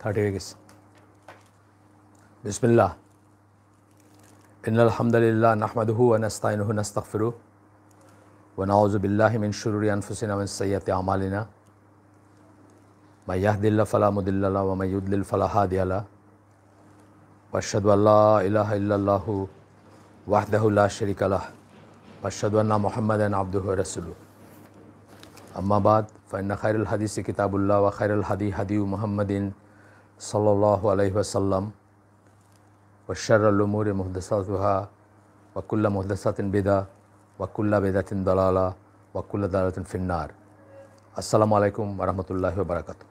30 হয়ে গেছে। বিসমিল্লাহ। ইন্নাল হামদুলিল্লাহ নাহমাদুহু ওয়া নাস্তাইনুহু নাস্তাগফিরুহু ওয়া নাউযু বিল্লাহি মিন শুরুরি আনফুসিনা ওয়া মিন সাইয়্যাতি আমালিনা। মাই ইয়াহদিল্লাহু ফালা মুদিল্লা লাহু ওয়া মাই ইউদ্লিল ফালা হাদিয়া লাহু। ওয়া আশহাদু আল্লা ইলাহা ইল্লাল্লাহু ওয়াহদাহু লা শারীকা লাহু ওয়া আশহাদু আন্না মুহাম্মাদান আবদুহু ওয়া রাসূলুহু। আম্মা বাদ, ফাইন্না খায়রুল হাদিসি কিতাবুল্লাহ ওয়া খায়রুল হাদিয়ু মুহাম্মাদিন সাল্লাল্লাহু আলাইহি ওয়াসাল্লাম ওয়া শাররুল উমুরি মুহদাসাতুহা ওয়া কুল্লু মুহদাসাতিন বিদআহ ওয়া কুল্লু বিদআতিন দালালাহ ওয়া কুল্লু দালালাতিন ফিন্নার। আসসালামু আলাইকুম ওয়া রাহমাতুল্লাহি ওয়া বারাকাতুহু।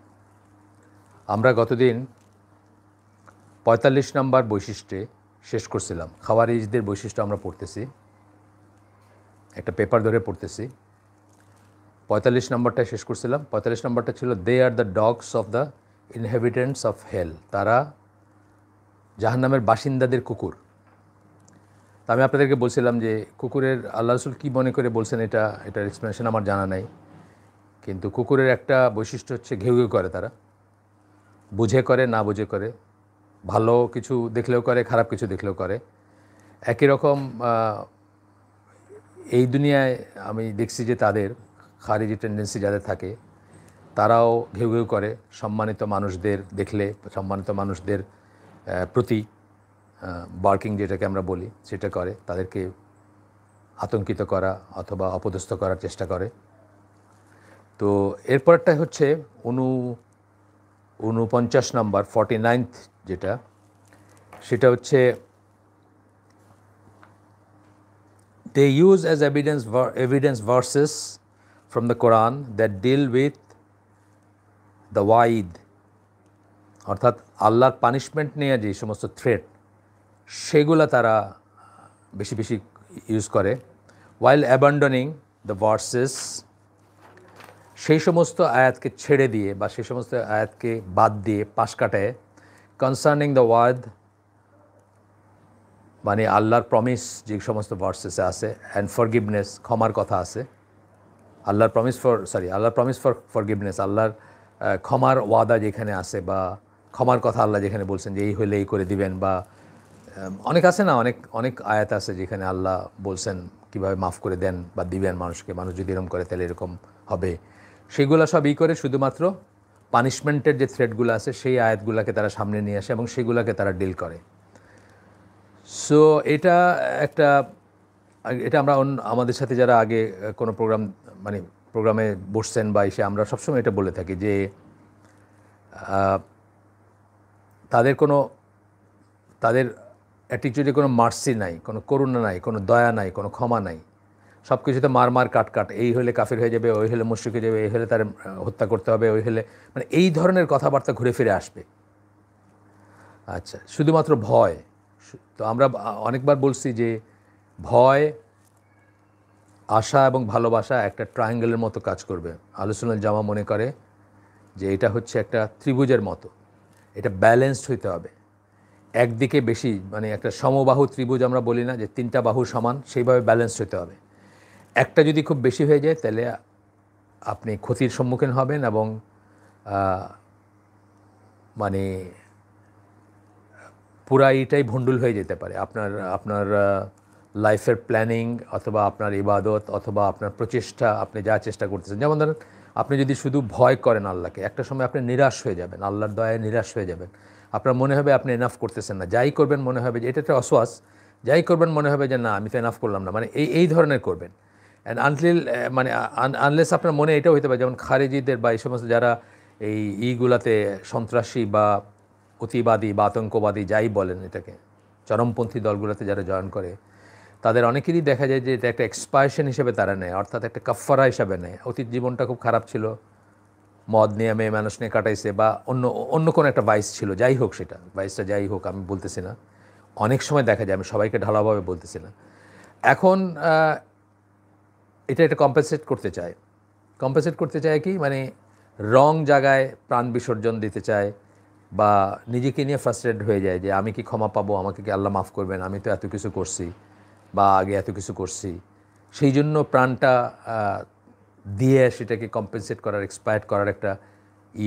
আমরা গতদিন 45 নম্বর বৈশিষ্ট্যে শেষ করছিলাম। খাওয়ারিজদের বৈশিষ্ট্য আমরা পড়তেছি, একটা পেপার ধরে পড়তেছি। 45 নম্বরটা শেষ করছিলাম। 45 নম্বরটা ছিল they are the dogs of the inhabitants of hell. তারা জাহান্নামের বাসিন্দাদের কুকুর। তা আমি আপনাদেরকে বলছিলাম যে কুকুরের আল্লাহ রাসূল কী মনে করে বলছেন এটার এক্সপ্লেনেশন আমার জানা নাই, কিন্তু কুকুরের একটা বৈশিষ্ট্য হচ্ছে ঘেউ ঘেউ করে। তারা বুঝে করে, না বুঝে করে, ভালো কিছু দেখলেও করে, খারাপ কিছু দেখলেও করে। একই রকম এই দুনিয়ায় আমি দেখছি যে তাদের খারিজি টেন্ডেন্সি যাদের থাকে তারাও ঘেউ ঘেউ করে সম্মানিত মানুষদের দেখলে, সম্মানিত মানুষদের প্রতি বার্কিং যেটাকে আমরা বলি সেটা করে, তাদেরকে আতঙ্কিত করা অথবা অপদস্থ করার চেষ্টা করে। তো এরপরটা হচ্ছে 49 নম্বর 49th যেটা, সেটা হচ্ছে they use as evidence verses from the Quran that deal with the wa'id, অর্থাৎ আল্লাহর পানিশমেন্ট নিয়ে যে সমস্ত থ্রেট সেগুলো তারা বেশি বেশি ইউজ করে। while abandoning the verses, সেই সমস্ত আয়াতকে ছেড়ে দিয়ে বা সেই সমস্ত আয়াতকে বাদ দিয়ে পাশ কাটায় কনসার্নিং দ্য ওয়াদ, মানে আল্লাহর প্রমিস যে সমস্ত ভার্সেসে আছে, অ্যান্ড ফরগিভনেস, ক্ষমার কথা আছে। আল্লাহর প্রমিস ফর ফরগিভনেস, আল্লাহর ক্ষমার ওয়াদা যেখানে আছে বা ক্ষমার কথা আল্লাহ যেখানে বলছেন যে এই হলে এই করে দিবেন, বা অনেক আছে না, অনেক আয়াত আছে যেখানে আল্লাহ বলছেন কীভাবে মাফ করে দেন বা দিবেন মানুষকে, মানুষ যদি এরকম করে তাহলে এরকম হবে। সেগুলো সব করে শুধুমাত্র পানিশমেন্টের যে থ্রেটগুলো আছে সেই আয়াতগুলোকে তারা সামনে নিয়ে আসে এবং সেগুলোকে তারা ডিল করে। সো এটা আমরা আমাদের সাথে যারা আগে কোনো প্রোগ্রামে বসছেন বা এসে আমরা সবসময় এটা বলে থাকি যে তাদের অ্যাটিটিউডে কোনো মার্সি নাই, কোনো করুণা নাই, কোনো দয়া নাই, কোনো ক্ষমা নাই। সব কিছুতে মার কাট, এই হলে কাফির হয়ে যাবে, ওই হলে মুশরিক হয়ে যাবে, এই হলে তার হত্যা করতে হবে, ওই হলে এই ধরনের কথাবার্তা ঘুরে ফিরে আসবে। আচ্ছা, শুধুমাত্র ভয়। তো আমরা অনেকবার বলছি যে ভয়, আশা এবং ভালোবাসা একটা ট্রায়াঙ্গেলের মতো কাজ করবে। আহলে সুন্নাত জামা মনে করে যে এটা হচ্ছে একটা ত্রিভুজের মতো, এটা ব্যালেন্সড হইতে হবে। একদিকে বেশি, একটা সমবাহু ত্রিভুজ আমরা বলি না যে 3টা বাহু সমান, সেইভাবে ব্যালেন্সড হতে হবে। একটা যদি খুব বেশি হয়ে যায় তাহলে আপনি ক্ষতির সম্মুখীন হবেন এবং পুরাইটাই ভণ্ডুল হয়ে যেতে পারে। আপনার লাইফের প্ল্যানিং অথবা আপনার ইবাদত অথবা আপনার প্রচেষ্টা, আপনি যা চেষ্টা করতেছেন। যেমন ধরেন, আপনি যদি শুধু ভয় করেন আল্লাহকে, একটা সময় আপনি নিরাশ হয়ে যাবেন, আল্লাহর দয়ায় নিরাশ হয়ে যাবেন। আপনার মনে হবে আপনি এনাফ করতেছেন না, যাই করবেন মনে হবে যে এটা একটা অসওয়াস, যাই করবেন মনে হবে যে না আমি তো এনাফ করলাম না, এই ধরনের করবেন। অ্যান্ড আনলেস আপনার মনে এটাও হইতে পারে, যেমন খারিজিদের বা এই সমস্ত যারা এইগুলাতে সন্ত্রাসী বা অতিবাদী বা আতঙ্কবাদী যাই বলেন, এটাকে চরমপন্থী দলগুলোতে যারা জয়েন করে, তাদের অনেকেরই দেখা যায় যে এটা একটা এক্সপায়ারেশন হিসেবে তারা নেয়, অর্থাৎ একটা কাফফারা হিসাবে নেয়। অতীত জীবনটা খুব খারাপ ছিল, মদ নিয়ে, মেয়ে মানুষ নিয়ে কাটাইছে, বা অন্য কোনো একটা ভাইস ছিল, যাই হোক, সেটা ভাইসটা যাই হোক আমি বলতেছি না, অনেক সময় দেখা যায়, আমি সবাইকে ঢালাওভাবে বলতেছি না। এখন এটা কম্পেনসেট করতে চায় কি, রং জায়গায় প্রাণ বিসর্জন দিতে চায় বা নিজেকে নিয়ে ফ্রাস্ট্রেটেড হয়ে যায় যে আমি কি ক্ষমা পাবো, আমাকে কি আল্লাহ মাফ করবেন, আমি তো এত কিছু করছি বা আগে এত কিছু করছি। সেই জন্য প্রাণটা দিয়ে সেটাকে কম্পেনসেট করার, এক্সপায়ার করার একটা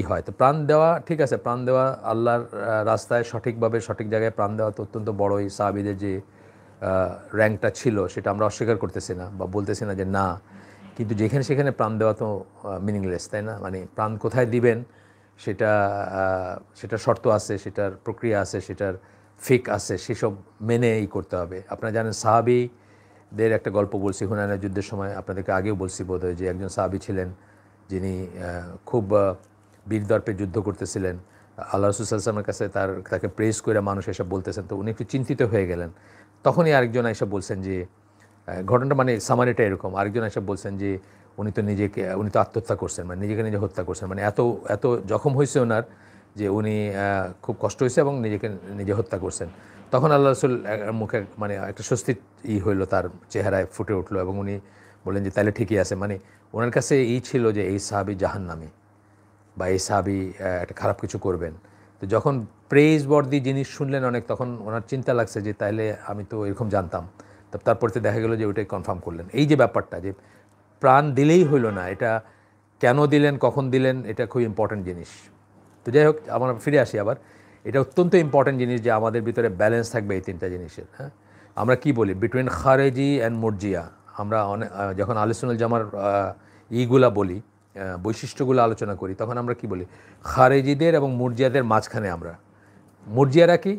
হয়। তো প্রাণ দেওয়া ঠিক আছে, প্রাণ দেওয়া আল্লাহর রাস্তায় সঠিকভাবে সঠিক জায়গায় প্রাণ দেওয়া তো অত্যন্ত বড়। এই সাহাবীদের যে র্যাঙ্কটা ছিল সেটা আমরা অস্বীকার করতেছি না বা বলতেছি না যে না, কিন্তু যেখানে সেখানে প্রাণ দেওয়া তো মিনিংলেস, তাই না? মানে প্রাণ কোথায় দিবেন সেটা সেটার শর্ত আছে, সেটার প্রক্রিয়া আছে, সেটার ফিক আছে, সেসব মেনেই করতে হবে। আপনারা জানেন সাহাবীদের একটা গল্প বলছি হুনায়নের যুদ্ধের সময়, আপনাদেরকে আগেও বলছি বোধহয়, যে একজন সাহাবী ছিলেন যিনি খুব বীরদর্পে যুদ্ধ করতেছিলেন। আল্লাহ রাসূল সাল্লাল্লাহু আলাইহি ওয়াসাল্লামের কাছে তাকে প্রেজ করে মানুষ এসব বলতেছেন, তো উনি একটু চিন্তিত হয়ে গেলেন। তখনই আরেকজন এসে বলছেন যে ঘটনাটা মানে সামারিটা এরকম, আরেকজন এসে বলছেন যে উনি তো আত্মহত্যা করছেন, মানে নিজেকে নিজে হত্যা করছেন, মানে এত এত জখম হয়েছে ওনার যে উনি খুব কষ্ট হয়েছে এবং নিজেকে নিজে হত্যা করছেন। তখন আল্লাহ রাসূল মুখে মানে একটা স্বস্তির হইলো, তার চেহারায় ফুটে উঠলো এবং উনি বললেন যে তাহলে ঠিকই আছে। মানে ওনার কাছে ছিল যে এই সাহাবী জাহান্নামী বা এই সাহাবী একটা খারাপ কিছু করবেন। তো যখন প্রেইজ বর্দি জিনিস শুনলেন অনেক, তখন ওনার চিন্তা লাগছে যে তাইলে আমি তো এরকম জানতাম। তারপরে তো দেখা গেল যে ওইটাই কনফার্ম করলেন। এই যে ব্যাপারটা যে প্রাণ দিলেই হইল না, এটা কেন দিলেন, কখন দিলেন, এটা খুব ইম্পর্ট্যান্ট জিনিস। তো যাই হোক, আমরা ফিরে আসি আবার। এটা অত্যন্ত ইম্পর্ট্যান্ট জিনিস যে আমাদের ভিতরে ব্যালেন্স থাকবে এই তিনটা জিনিসের। হ্যাঁ, আমরা কি বলি বিটুইন খারেজি অ্যান্ড মুরজিয়া, আমরা অনেক যখন আহলে সুন্নাত জামার ইগুলা বলি, বৈশিষ্ট্যগুলো আলোচনা করি, তখন আমরা কি বলি খারেজিদের এবং মুরজিয়াদের মাঝখানে আমরা। মুরজিয়ারা কি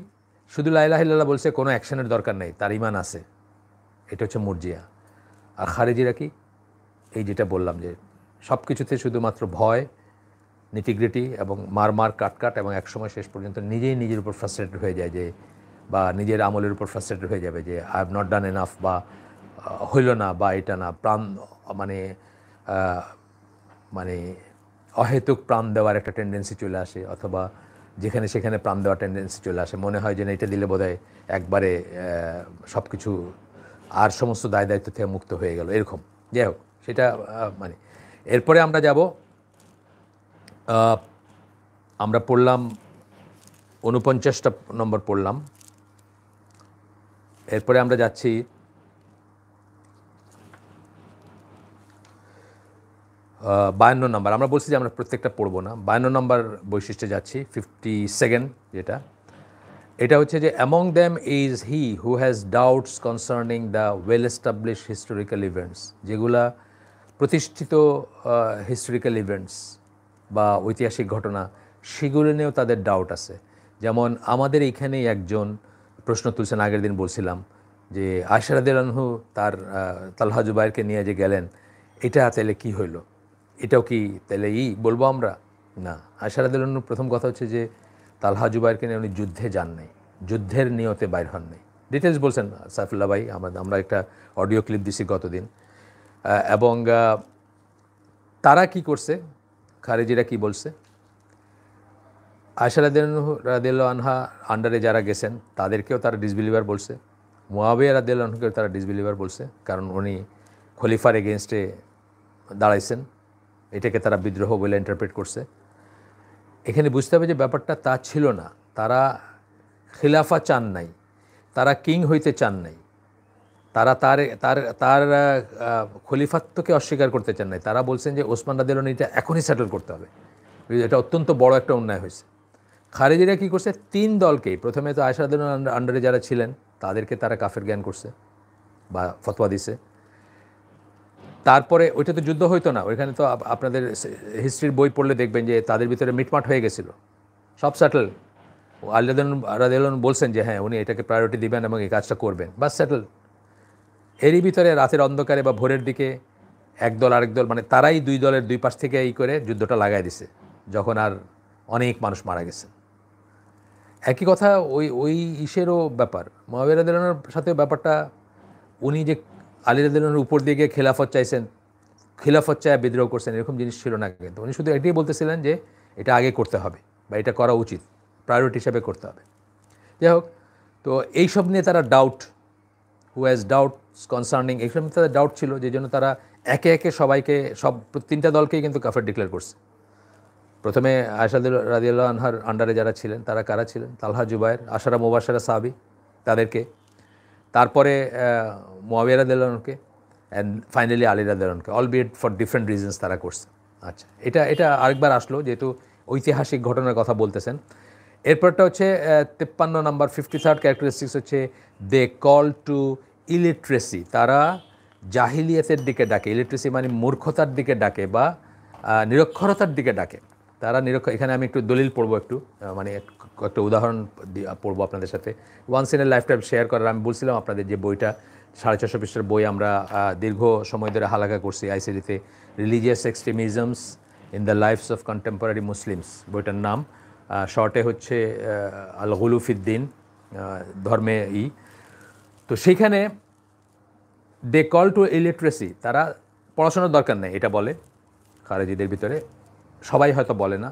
শুধু লা ইলাহা ইল্লাল্লাহ বলছে, কোনো অ্যাকশনের দরকার নেই, তার ঈমান আছে, এটা হচ্ছে মুরজিয়া। আর খারেজিরা কি, এই যেটা বললাম যে সব কিছুতে শুধুমাত্র ভয়, নিটিগ্রিটি এবং মার কাট এবং একসময় শেষ পর্যন্ত নিজেই নিজের উপর ফ্রাস্ট্রেটেড হয়ে যায়, যে বা নিজের আমলের উপর ফ্রাস্ট্রেটেড হয়ে যাবে যে I have not done enough, বা হইল না, বা এটা না, প্রাণ মানে মানে অহেতুক প্রাণ দেওয়ার একটা টেন্ডেন্সি চলে আসে, অথবা যেখানে সেখানে প্রাণ দেওয়ার টেন্ডেন্সি চলে আসে। মনে হয় যে না, এটা দিলে বোধহয় একবারে সব কিছু আর সমস্ত দায় দায়িত্ব থেকে মুক্ত হয়ে গেল, এরকম। যাই হোক, সেটা মানে এরপরে আমরা যাব, আমরা পড়লাম ৪৯টা নম্বর পড়লাম। এরপরে আমরা যাচ্ছি ৫২ নম্বর। আমরা বলছি যে আমরা প্রত্যেকটা পড়বো না, ৫২ নম্বর বৈশিষ্ট্যে যাচ্ছি, 52nd যেটা, এটা হচ্ছে যে among them is he who has doubts concerning the well establish historical events, যেগুলা প্রতিষ্ঠিত হিস্টোরিক্যাল ইভেন্টস বা ঐতিহাসিক ঘটনা, সেগুলো নিয়েও তাদের ডাউট আছে। যেমন আমাদের এইখানেই একজন প্রশ্ন তুলছেন, আগের দিন বলছিলাম যে আয়েশা রাদিয়াল্লাহু আনহু তার তালহা জুবাইরকে নিয়ে যে গেলেন, এটা তাহলে কি হইল, এটাও কি তাহলে বলবো আমরা? না। আয়েশা রাদিয়াল্লাহু আনহু প্রথম কথা হচ্ছে যে তালহা জুবাইরকে নিয়ে উনি যুদ্ধে যান নাই, যুদ্ধের নিয়তে বাইর হন নাই। ডিটেলস বলছেন সাইফুল্লাহ ভাই, আমরা একটা অডিও ক্লিপ দিছি গতদিন। এবং তারা কি করছে, খারেজিরা কি বলছে, আয়েশা রাদিয়াল্লাহু আনহা আন্ডারে যারা গেছেন তাদেরকেও তারা ডিসবিলিভার বলছে, মুয়াবিয়া রাদিয়াল্লাহু আনহুকেও তারা ডিসবিলিভার বলছে, কারণ উনি খলিফার এগেনস্টে দাঁড়াইছেন, এটাকে তারা বিদ্রোহ বলে ইন্টারপ্রেট করছে। এখানে বুঝতে হবে যে ব্যাপারটা তা ছিল না। তারা খিলাফা চান নাই, তারা কিং হইতে চান নাই, তারা তার তার তার খলিফাত্বকে অস্বীকার করতে চান নাই। তারা বলছেন যে ওসমান রাদিয়াল্লাহু আনহু এটা এখনই সেটেল করতে হবে। এটা অত্যন্ত বড় একটা অন্যায় হয়েছে। খারেজিরা কী করছে, 3 দলকেই, প্রথমে তো আয়েশা রাদিয়াল্লাহু আনহার আন্ডারে যারা ছিলেন তাদেরকে তারা কাফের জ্ঞান করছে বা ফতোয়া দিছে। তারপরে ওইটা তো যুদ্ধ হইতো না, ওইখানে তো আপনাদের হিস্ট্রির বই পড়লে দেখবেন যে তাদের ভিতরে মিটমাট হয়ে গেছিল, সব সেটেল। আলী রাদিয়াল্লাহু আনহু বলছেন যে হ্যাঁ উনি এটাকে প্রায়োরিটি দিবেন এবং এই কাজটা করবেন, বাস সেটেল। এরই ভিতরে রাতের অন্ধকারে বা ভোরের দিকে একদল আরেক দল, মানে তারাই 2 দলের 2 পাশ থেকে করে যুদ্ধটা লাগাই দিছে, যখন আর অনেক মানুষ মারা গেছে। একই কথা ওই ইসেরও ব্যাপার, মুয়াবিয়া রাদিয়াল্লাহু আনহুর সাথে ব্যাপারটা, উনি যে আলী রাদিয়াল্লাহু আনহুর উপর দিয়ে গিয়ে খেলাফত চাইছেন, খিলাফত চায় বিদ্রোহ করছেন, এরকম জিনিস ছিল না। কিন্তু উনি শুধু এটাই বলতেছিলেন যে এটা আগে করতে হবে বা এটা করা উচিত, প্রায়োরিটি হিসাবে করতে হবে। যাই হোক, তো এইসব নিয়ে তারা doubt, who has doubts concerning, এইসব নিয়ে তাদের ডাউট ছিল, যে জন্য তারা একে একে সবাইকে, সব 3টা দলকেই কিন্তু কাফের ডিক্লেয়ার করছে। প্রথমে আয়েশা রাদিয়াল্লাহু আনহার আন্ডারে যারা ছিলেন তারা কারা ছিলেন, তালহা জুবাইর, আশারা মুবাশশারা সাহাবী, তাদেরকে, তারপরে মুয়াবিয়া রাদিয়াল্লাহু আনহুকে, অ্যান্ড ফাইনালি আলী রাদিয়াল্লাহু আনহুকে, অলবিট ফর ডিফারেন্ট রিজনস তারা করছে। আচ্ছা, এটা আরেকবার আসলো, যেহেতু ঐতিহাসিক ঘটনার কথা বলতেছেন। এরপরটা হচ্ছে 53 নাম্বার 53rd ক্যারেক্টারিস্টিক্স হচ্ছে দে কল টু ইলিটারেসি, তারা জাহিলিয়াতের দিকে ডাকে। ইলিটারেসি মানে মূর্খতার দিকে ডাকে বা নিরক্ষরতার দিকে ডাকে। তারা এখানে আমি একটু দলিল পড়বো, একটু মানে একটা উদাহরণ পড়বো আপনাদের সাথে। Once in a lifetime share করার, আমি বলছিলাম আপনাদের যে বইটা 650 পৃষ্ঠার বই আমরা দীর্ঘ সময় ধরে হালাকা করছি আইসিডিতে, religious extremisms in the lives of contemporary Muslims, বইটার নাম। শর্টে হচ্ছে আল গুলুফিদ্দিন, ধর্মে তো সেইখানে দে কল টু ইলিটারেসি, তারা পড়াশোনার দরকার নেই এটা বলে খারেজিদের ভিতরে, সবাই হয়তো বলে না,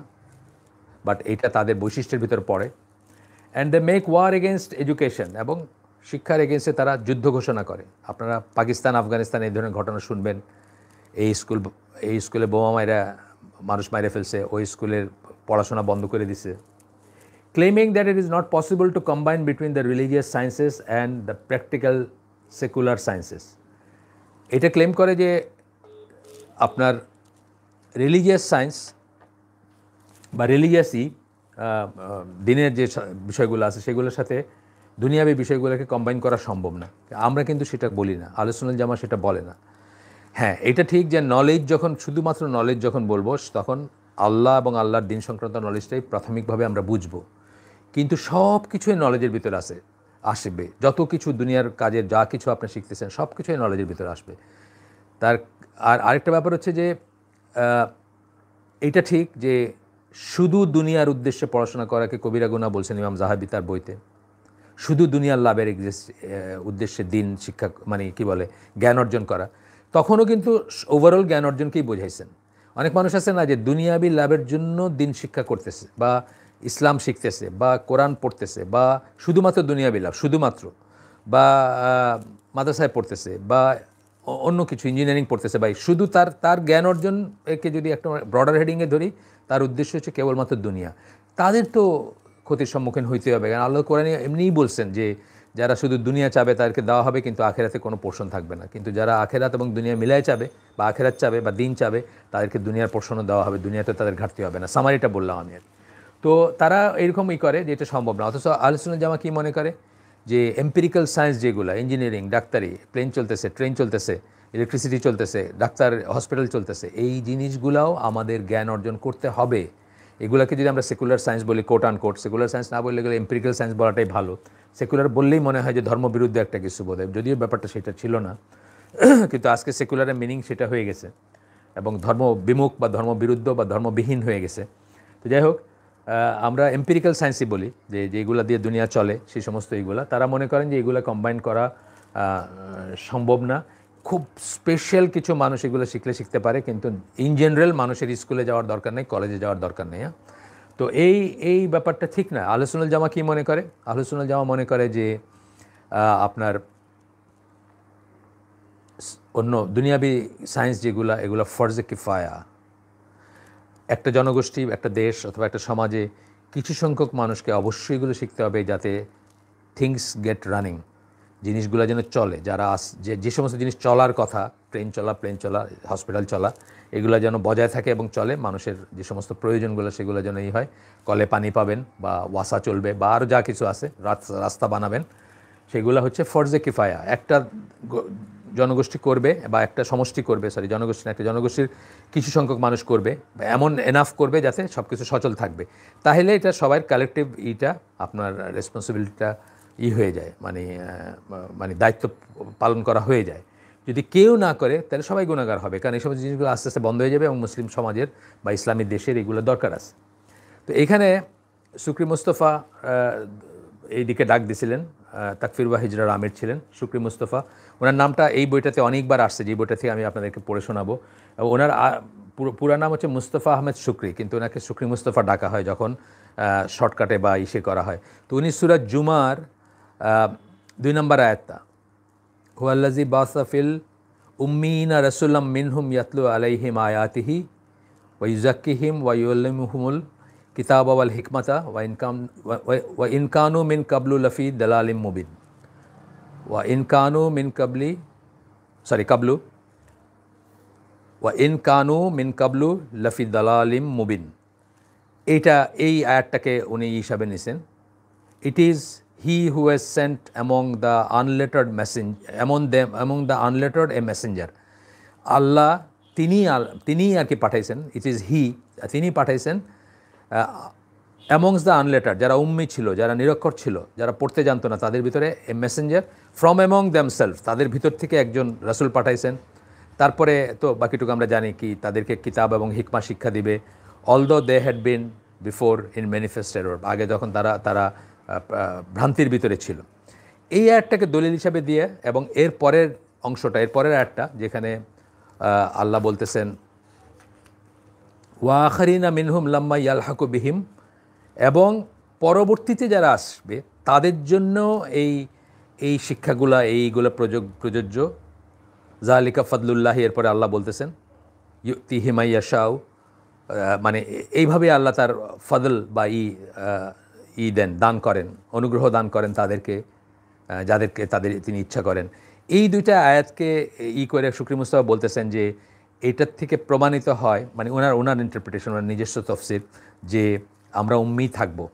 বাট এটা তাদের বৈশিষ্ট্যের ভিতরে পড়ে। And they make war against education, এবং শিক্ষার এগেনস্টে তারা যুদ্ধ ঘোষণা করে। আপনারা পাকিস্তান, আফগানিস্তান এই ধরনের ঘটনা শুনবেন, এই স্কুলে বোমা মাইরা মানুষ মাইরে ফেলছে, ওই স্কুলের পড়াশোনা বন্ধ করে দিছে। Claiming that it is not possible to combine between the religious sciences and the practical secular sciences. এটা ক্লেম করে যে আপনার রিলিজিয়াস সায়েন্স বা রিলিজিয়াসই দিনের যে বিষয়গুলো আছে সেগুলোর সাথে দুনিয়াবী বিষয়গুলোকে কম্বাইন করা সম্ভব না। আমরা কিন্তু সেটা বলি না, আহলে সুন্নাত জামাত সেটা বলে না। হ্যাঁ, এটা ঠিক যে নলেজ যখন, শুধুমাত্র নলেজ যখন বলবো, তখন আল্লাহ এবং আল্লাহর দিন সংক্রান্ত নলেজটাই প্রাথমিকভাবে আমরা বুঝবো। কিন্তু সব কিছুই নলেজের ভিতরে আসবে, যত কিছু দুনিয়ার কাজের যা কিছু আপনি শিখতেছেন সব কিছুই নলেজের ভিতরে আসবে। আরেকটা ব্যাপার হচ্ছে যে এটা ঠিক যে শুধু দুনিয়ার উদ্দেশ্যে পড়াশোনা করাকে কবিরা গুনাহ বলছেন ইমাম জাহাবি তার বইতে। শুধু দুনিয়ার লাভের উদ্দেশ্যে দিন শিক্ষা মানে কি বলে জ্ঞান অর্জন করা, তখনও কিন্তু ওভারঅল জ্ঞান অর্জনকেই বোঝাইছেন। অনেক মানুষ আছে না যে দুনিয়াবী লাভের জন্য দিন শিক্ষা করতেছে বা ইসলাম শিখতেছে বা কোরআন পড়তেছে বা শুধুমাত্র দুনিয়াবী লাভ শুধুমাত্র, বা মাদ্রাসায় পড়তেছে বা অন্য কিছু ইঞ্জিনিয়ারিং পড়তেছে, বা শুধু তার জ্ঞান অর্জন একে যদি একটা ব্রডার হেডিংয়ে ধরি, তার উদ্দেশ্য হচ্ছে কেবলমাত্র দুনিয়া। তাদের তো ক্ষতির সম্মুখীন হইতে হবে, কারণ আল্লাহ কোরআনে এমনিই বলছেন যে যারা শুধু দুনিয়া চাবে তাদেরকে দেওয়া হবে, কিন্তু আখেরাতে কোনো পোর্শন থাকবে না। কিন্তু যারা আখেরাত এবং দুনিয়া মিলাই চাবে বা আখেরাত চাবে বা দিন চাবে, তাদেরকে দুনিয়ার পোর্শনও দেওয়া হবে, দুনিয়াতে তাদের ঘাটতি হবে না। সামারিটা বললাম আমি। তো তারা এরকমই করে যে এটা সম্ভব না। অথচ আহলে সুন্নাত জামাত কি মনে করে যে এম্পিরিক্যাল সায়েন্স যেগুলো, ইঞ্জিনিয়ারিং, ডাক্তারি, প্লেন চলতেছে, ট্রেন চলতেছে, ইলেকট্রিসিটি চলতেছে, ডাক্তার, হসপিটাল চলতেছে, এই জিনিসগুলাও আমাদের জ্ঞান অর্জন করতে হবে। এগুলোকে যদি আমরা সেকুলার সায়েন্স বলি, কোট আন কোট, সেকুলার সায়েন্স না বললে এগুলো এম্পিরিক্যাল সায়েন্স বলাটাই ভালো। সেকুলার বললেই মনে হয় যে ধর্মবিরুদ্ধে একটা কিছু বোধ হয়, যদিও ব্যাপারটা সেটা ছিল না। কিন্তু আজকে সেকুলারের মিনিং সেটা হয়ে গেছে এবং ধর্ম বিমুখ বা ধর্মবিরুদ্ধ বা ধর্মবিহীন হয়ে গেছে। তো যাই হোক, আমরা এম্পিরিক্যাল সায়েন্সই বলি যে যেগুলো দিয়ে দুনিয়া চলে সেই সমস্ত এইগুলা, তারা মনে করেন যে এগুলো কম্বাইন করা সম্ভব না। খুব স্পেশাল কিছু মানুষ এগুলো শিখতে পারে, কিন্তু ইন জেনারেল মানুষের স্কুলে যাওয়ার দরকার নেই, কলেজে যাওয়ার দরকার নেই। তো এই ব্যাপারটা ঠিক না। আহলে সুন্নাত জামা কী মনে করে? আহলে সুন্নাত জামা মনে করে যে আপনার অন্য দুনিয়াবি সায়েন্স যেগুলো, এগুলো ফরজে কিফায়া। একটা জনগোষ্ঠী, একটা দেশ অথবা একটা সমাজে কিছু সংখ্যক মানুষকে অবশ্যই এগুলো শিখতে হবে, যাতে থিংস গেট রানিং, জিনিসগুলো যেন চলে। যারা যে সমস্ত জিনিস চলার কথা, ট্রেন চলা, প্লেন চলা, হসপিটাল চলা, এগুলো যেন বজায় থাকে এবং চলে। মানুষের যে সমস্ত প্রয়োজনগুলো সেগুলো যেন হয়, কলে পানি পাবেন বা ওয়াসা চলবে বা আরও যা কিছু আছে, রাস্তা বানাবেন, সেগুলো হচ্ছে ফরজে কিফায়া। একটা জনগোষ্ঠী করবে বা একটা সমষ্টি করবে, জনগোষ্ঠী না, একটা জনগোষ্ঠীর কিছু সংখ্যক মানুষ করবে বা এমন এনাফ করবে যাতে সব কিছু সচল থাকবে। তাহলে এটা সবাই কালেকটিভ আপনার রেসপন্সিবিলিটিটা হয়ে যায়, মানে দায়িত্ব পালন করা হয়ে যায়। যদি কেউ না করে তাহলে সবাই গুনাহগার হবে, কারণ এই সমস্ত জিনিসগুলো আস্তে আস্তে বন্ধ হয়ে যাবে এবং মুসলিম সমাজের বা ইসলামী দেশের এগুলো দরকার আছে। তো এখানে শুকরি মুস্তফা এই দিকে ডাক দিছিলেন, তাকফির ওয়া হিজরার আমির ছিলেন শুকরি মুস্তফা। ওনার নামটা এই বইটাতে অনেকবার আসছে, যে বইটা থেকে আমি আপনাদেরকে পড়ে শোনাবো। ওনার পুরা নাম হচ্ছে মুস্তফা আহমেদ শুকরি, কিন্তু ওনাকে শুকরি মুস্তফা ডাকা হয় যখন শর্টকাটে বা করা হয়। তো উনি সূরা জুমার 2 নম্বর আয়াতটা, হুয়াল্লাযী বাসা ফিল উম্মিয়িনা রাসূলাম মিনহুম ইয়াতলু আলাইহিম আয়াতিহি ওয়া ইউযাক্কিহিম ওয়া ইউআল্লিমুহুমুল কিতাবা ওয়াল হিকমাতা ওয়া ইন কানু মিন কাবলু লাফি দালালিম মুবিন ওয়া ইন কানু মিন কাবলু লাফি দালালিম মুবিন। এই আয়াতটাকে উনি হিসাবে নিছেন, it is he who has sent among the unlettered among the unlettered a messenger. আল্লাহ তিনিই আর কি পাঠাইছেন, ইট ইজ হি, তিনি পাঠাইছেন অ্যামংস দ্য আনলেটার, যারা উম্মি ছিল, যারা নিরক্ষর ছিল, যারা পড়তে জানতো না, তাদের ভিতরে এ মেসেঞ্জার ফ্রম অ্যামং দ্যামসেলফ, তাদের ভিতর থেকে একজন রাসূল পাঠাইছেন। তারপরে তো বাকিটুকু আমরা জানি কি, তাদেরকে কিতাব এবং হিকমা শিক্ষা দিবে। Although they had been before in manifest error, আগে যখন তারা ভ্রান্তির ভিতরে ছিল। এই আয়াতটাকে দলিল হিসাবে দিয়ে, এবং এর পরের অংশটা, এর পরের আয়াতটা যেখানে আল্লাহ বলতেছেন ওয়া আখারিনা মিনহুম লাম্মা ইয়ালহাকু বিহিম, এবং পরবর্তীতে যারা আসবে তাদের জন্য এই শিক্ষাগুলা, এইগুলো প্রযোজ্য। জালিকা ফাদলুল্লাহ, এরপরে আল্লাহ বলতেছেন ইউতিহি মান ইয়াশাউ, মানে এইভাবে আল্লাহ তার ফদল বা দান করেন, অনুগ্রহ দান করেন তাদেরকে, যাদেরকে তিনি ইচ্ছা করেন। এই দুইটা আয়াতকে করে শুকরি মুস্তাফা বলতেছেন যে এইটার থেকে প্রমাণিত হয়, মানে ওনার ইন্টারপ্রিটেশন, ওনার নিজস্ব তফসির, যে আমরা উম্মি থাকবো,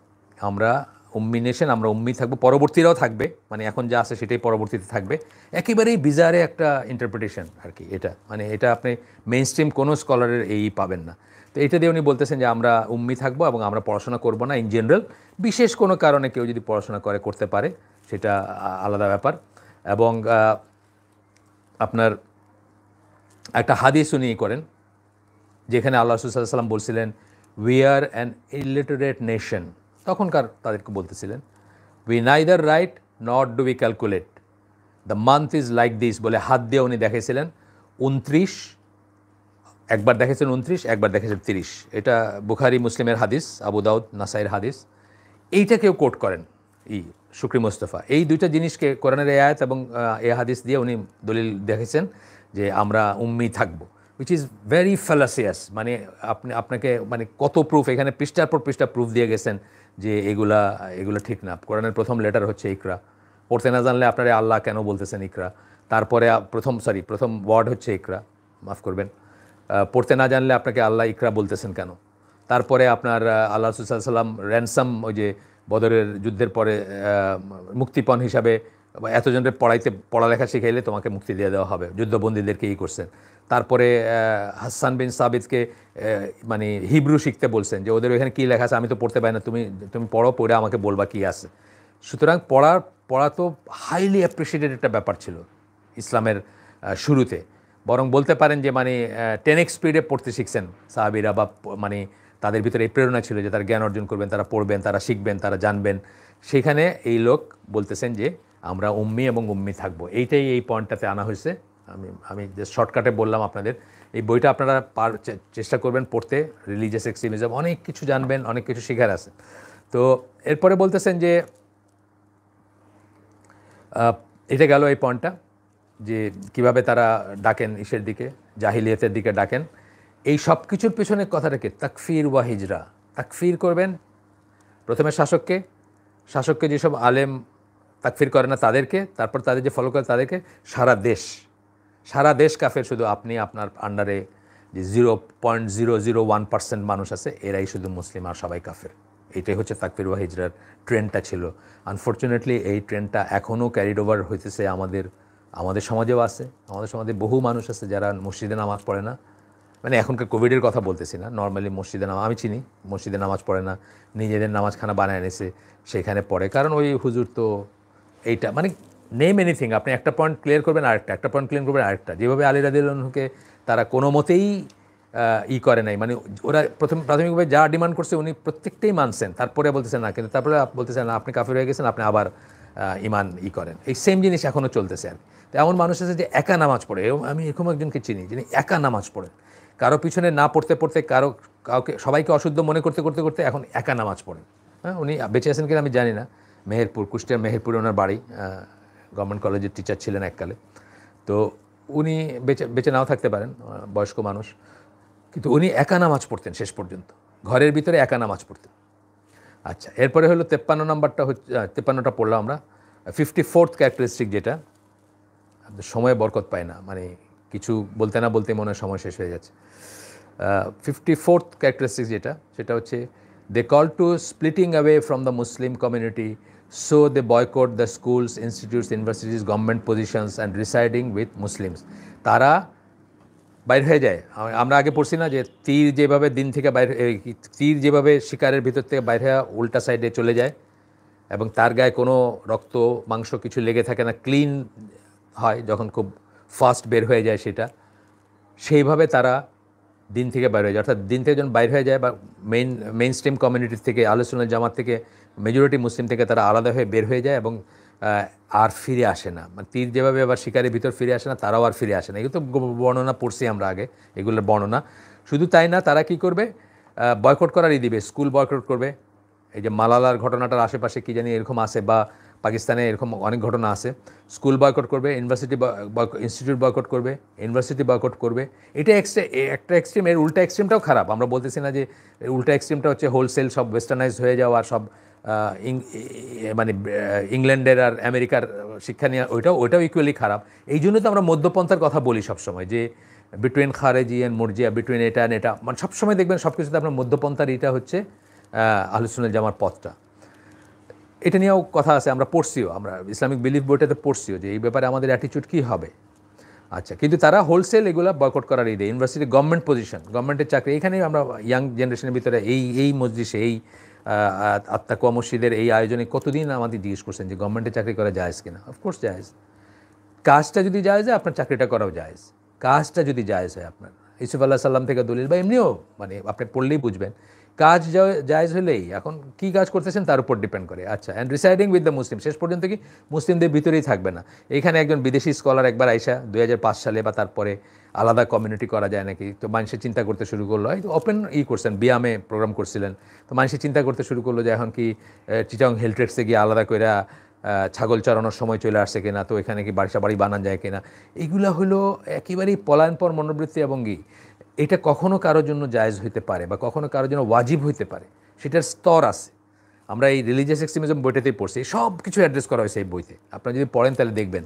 আমরা উম্মি নেশন, আমরা উম্মি থাকবো, পরবর্তীরাও থাকবে, মানে এখন যা আছে সেটাই পরবর্তীতে থাকবে। একেবারেই বিজারে একটা ইন্টারপ্রিটেশন আর কি এটা, মানে এটা আপনি মেইন স্ট্রিম কোনো স্কলারের পাবেন না। তো এটা দিয়ে উনি বলতেছেন যে আমরা উম্মি থাকবো এবং আমরা পড়াশোনা করব না ইন জেনারেল, বিশেষ কোনো কারণে কেউ যদি পড়াশোনা করতে পারে সেটা আলাদা ব্যাপার। এবং আপনার একটা হাদিস উনি করেন, যেখানে আল্লাহ রাসূল সাল্লাল্লাহু আলাইহি ওয়াসাল্লাম বলছিলেন we are an illiterate nation, তখনকার তাদেরকে বলতেছিলেন we neither right not do we calculate, the month is like this, বলে হাত দিয়ে উনি দেখেছিলেন 29, একবার দেখেছেন 29, একবার দেখেছেন 30। এটা বুখারী মুসলিমের হাদিস, আবু দাউদ নাসাইর হাদিস। এইটা কেউ কোট করেন শুকরি মুস্তাফা, এই দুইটা জিনিসকে কোরআনের আয়াত এবং এ হাদিস দিয়ে উনি দলিল দেখেছেন যে আমরা উম্মি থাকবো, উইচ ইজ ভেরি ফ্যালাসিয়াস। মানে আপনাকে মানে কত প্রুফ, এখানে পৃষ্ঠার পর পৃষ্ঠা প্রুফ দিয়ে গেছেন যে এগুলা ঠিক না। কোরআনের প্রথম লেটার হচ্ছে ইকরা, পড়তে না জানলে আপনারা আল্লাহ কেন বলতেছেন ইকরা? তারপরে প্রথম ওয়ার্ড হচ্ছে ইকরা, মাফ করবেন, পড়তে না জানলে আপনাকে আল্লাহ ইকরা বলতেছেন কেন? তারপরে আপনার আল্লাহ রাসূল সাল্লাল্লাহু আলাইহি ওয়াসাল্লাম র্যানসাম, ওই যে বদরের যুদ্ধের পরে মুক্তিপণ হিসাবে এতজনের পড়ালেখা শিখাইলে তোমাকে মুক্তি দিয়ে দেওয়া হবে, যুদ্ধবন্দীদেরকে করছেন। তারপরে হাসান বিন সাবিতকে মানে হিব্রু শিখতে বলছেন, যে ওদের ওইখানে কী লেখা আছে আমি তো পড়তে পারি না, তুমি পড়ো, পড়ে আমাকে বলবা কী আছে। সুতরাং পড়া তো হাইলি অ্যাপ্রিসিয়েটেড একটা ব্যাপার ছিল ইসলামের শুরুতে। বরং বলতে পারেন যে মানে 10x স্পিডে পড়তে শিখছেন সাহাবীরা, বা মানে তাদের ভিতরে এই প্রেরণা ছিল যে তারা জ্ঞান অর্জন করবেন, তারা পড়বেন, তারা শিখবেন, তারা জানবেন। সেখানে এই লোক বলতেছেন যে আমরা উম্মি এবং উম্মি থাকবো, এই পয়েন্টটাতে আনা হয়েছে। আমি জাস্ট শর্টকাটে বললাম আপনাদের। এই বইটা আপনারা চেষ্টা করবেন পড়তে, রিলিজিয়াস এক্সট্রিমিজম, অনেক কিছু জানবেন, অনেক কিছু শেখার আছে। তো এরপরে বলতেছেন যে এটা গেল এই পয়েন্টটা, যে কিভাবে তারা ডাকেন ইসের দিকে, জাহিলিয়াতের দিকে ডাকেন। এই সব কিছুর পেছনে কথাটাকে তাকফির ওয়া হিজরা, তাকফির করবেন প্রথমে শাসককে যেসব আলেম তাকফির করে না তাদেরকে, তারপর তাদের যে ফলো করে তাদেরকে, সারা দেশ কাফের, শুধু আপনি আপনার আন্ডারে যে 0.001% মানুষ আছে, এরাই শুধু মুসলিম, আর সবাই কাফের। এটাই হচ্ছে তাকফির ওয়া হিজরার ট্রেন্ডটা ছিল। আনফর্চুনেটলি এই ট্রেন্ডটা এখনও ক্যারিড ওভার হইতেছে, আমাদের সমাজেও আছে। আমাদের সমাজে বহু মানুষ আছে যারা মসজিদে নামাজ পড়ে না, মানে এখনকার কোভিডের কথা বলতেছি না, নর্মালি মসজিদে আমি চিনি, মসজিদে নামাজ পড়ে না, নিজেদের নামাজখানা বানায় এনেছে, সেখানে পড়ে। কারণ ওই হুজুর তো এইটা, মানে নেম এনিথিং, আপনি একটা পয়েন্ট ক্লিয়ার করবেন একটা পয়েন্ট ক্লিয়ার করবেন আরেকটা। যেভাবে আলী রাদিয়াল্লাহু আনহুকে তারা কোনো মতেই করে নাই, মানে ওরা প্রাথমিকভাবে যা ডিমান্ড করছে উনি প্রত্যেকটাই মানছেন, তারপরে বলতেছেন না, কিন্তু তারপরে বলতেছেন না, আপনি কাফির হয়ে গেছেন, আপনি আবার ইমান করেন। এই সেম জিনিস এখনও চলতেছে আর। তো এমন মানুষ আছে যে একা নামাজ পড়ে, আমি এরকম একজনকে চিনি যিনি একা নামাজ পড়েন, কারো পিছনে না পড়তে কাউকে সবাইকে অশুদ্ধ মনে করতে এখন একা নামাজ পড়েন। হ্যাঁ, উনি বেঁচে আছেন কিনা আমি জানি না। কুষ্টিয়ার মেহেরপুরে ওনার বাড়ি, গভর্নমেন্ট কলেজের টিচার ছিলেন এককালে। তো উনি বেঁচে নাও থাকতে পারেন, বয়স্ক মানুষ, কিন্তু উনি একা নামাজ পড়তেন শেষ পর্যন্ত, ঘরের ভিতরে একা নামাজ পড়তেন। আচ্ছা, এরপরে হলো 53 নাম্বারটা, হচ্ছে 53টা পড়লাম আমরা। 54th ক্যারেক্টারিস্টিক, যেটা সময়ে বরকত পায় না, মানে কিছু বলতে না বলতে মনে হয় সময় শেষ হয়ে যাচ্ছে। 54th ক্যারেক্টারিস্টিক সেটা হচ্ছে They call to splitting away from the Muslim community, so they boycott the schools, institutes, universities, government positions and residing with Muslims. তারা বাইর হয়ে যায়। আমরা আগে পড়ছি না যে তীর যেভাবে দিন থেকে বাইরে, তীর যেভাবে শিকারের ভিতর থেকে বাইরে হয়ে উল্টা সাইডে চলে যায় এবং তার গায়ে কোনো রক্ত মাংস কিছু লেগে থাকে না, ক্লিন হয় যখন খুব ফাস্ট বের হয়ে যায় সেটা, সেইভাবে তারা দিন থেকে বাইরে হয়ে যায়। অর্থাৎ দিন থেকে যখন বাইরে হয়ে যায় বা মেইন স্ট্রিম কমিউনিটি থেকে, আহলে সুন্নাত জামাত থেকে, মেজরিটি মুসলিম থেকে তারা আলাদা হয়ে বের হয়ে যায় এবং আর ফিরে আসে না। মানে তীর যেভাবে আবার শিকারের ভিতর ফিরে আসে না, তারাও আর ফিরে আসে না। এগুলো তো বর্ণনা পড়ছি আমরা আগে, এগুলোর বর্ণনা। শুধু তাই না, তারা কি করবে, বয়কট করারই দিবে, স্কুল বয়কট করবে। এই যে মালালার ঘটনাটার আশেপাশে কি জানি এরকম আছে, বা পাকিস্তানে এরকম অনেক ঘটনা আছে। স্কুল বয়কট করবে, ইনস্টিটিউট বয়কট করবে, ইউনিভার্সিটি বয়কট করবে। এটা একটা এক্সট্রিম। এর উল্টা এক্সট্রিমটাও খারাপ। আমরা বলতেছি না যে উল্টা এক্সট্রিমটা হচ্ছে হোলসেল সব ওয়েস্টার্নাইজ হয়ে যাওয়া, সব মানে ইংল্যান্ডের আর আমেরিকার শিক্ষা নিয়ে, ওইটাও ইকুয়ালি খারাপ। এই জন্য তো আমরা মধ্যপন্থার কথা বলি সবসময়, যে বিটুইন খারেজি অ্যান্ড মুরজিয়া, বিটুইন এটা অ্যান্ড এটা। মানে সবসময় দেখবেন সব কিছুতে আপনার মধ্যপন্থার এটা হচ্ছে আহলে সুন্নাত জামার পথটা। এটা নিয়েও কথা আছে, আমরা পড়ছিও, আমরা ইসলামিক বিলিফ বইটাতে পড়ছিও যে এই ব্যাপারে আমাদের অ্যাটিটিউড কী হবে। আচ্ছা, কিন্তু তারা হোলসেল এগুলো বয়কট করার দেয়। ইউনিভার্সিটি, গভর্নমেন্ট পজিশন, গভর্নমেন্টের চাকরি, এখানে আমরা ইয়াং জেনারেশনের ভিতরে এই মজলিসে, এই আত্মাকুয়া মসজিদের এই আয়োজনে কতদিন আমাদের জিজ্ঞেস করছেন যে গভর্নমেন্টের চাকরি করা জায়েজ কিনা। অফকোর্স জায়েজ। কাজটা যদি জায়েজ হয়, আপনার চাকরিটা করাও জায়েজ। কাজটা যদি জায়েজ হয় আপনার, ইউসুফ আল্লাহ সাল্লাম থেকে দলিল, বা এমনিও মানে আপনি পড়লেই বুঝবেন, কাজ জায়েজ হলেই, এখন কী কাজ করতেছেন তার উপর ডিপেন্ড করে। আচ্ছা, and residing with the Muslim, শেষ পর্যন্ত কি মুসলিমদের ভিতরেই থাকবে না। এইখানে একজন বিদেশি স্কলার একবার আইসা 2005 সালে বা তারপরে আলাদা কমিউনিটি করা যায় নাকি, তো মানুষের চিন্তা করতে শুরু করলো, ওপেন করছেন, বিয়ামে প্রোগ্রাম করছিলেন, তো মানুষের চিন্তা করতে শুরু করলো যে এখন কি চিটাং হিলট্রেক্সে গিয়ে আলাদা করে ছাগল চড়ানোর সময় চলে আসছে কিনা, তো এখানে কি বাড়ি বানান যায় কিনা। এগুলো হলো একেবারেই পলায়নপর মনোবৃত্তি এবং এটা কখনো কারোর জন্য জায়েজ হইতে পারে বা কখনো কারোর জন্য ওয়াজিব হইতে পারে, সেটার স্তর আছে। আমরা এই রিলিজিয়াস এক্সট্রিমিজম বইটাতেই পড়ছি, সব কিছু অ্যাড্রেস করা হয়েছে এই বইতে। আপনারা যদি পড়েন তাহলে দেখবেন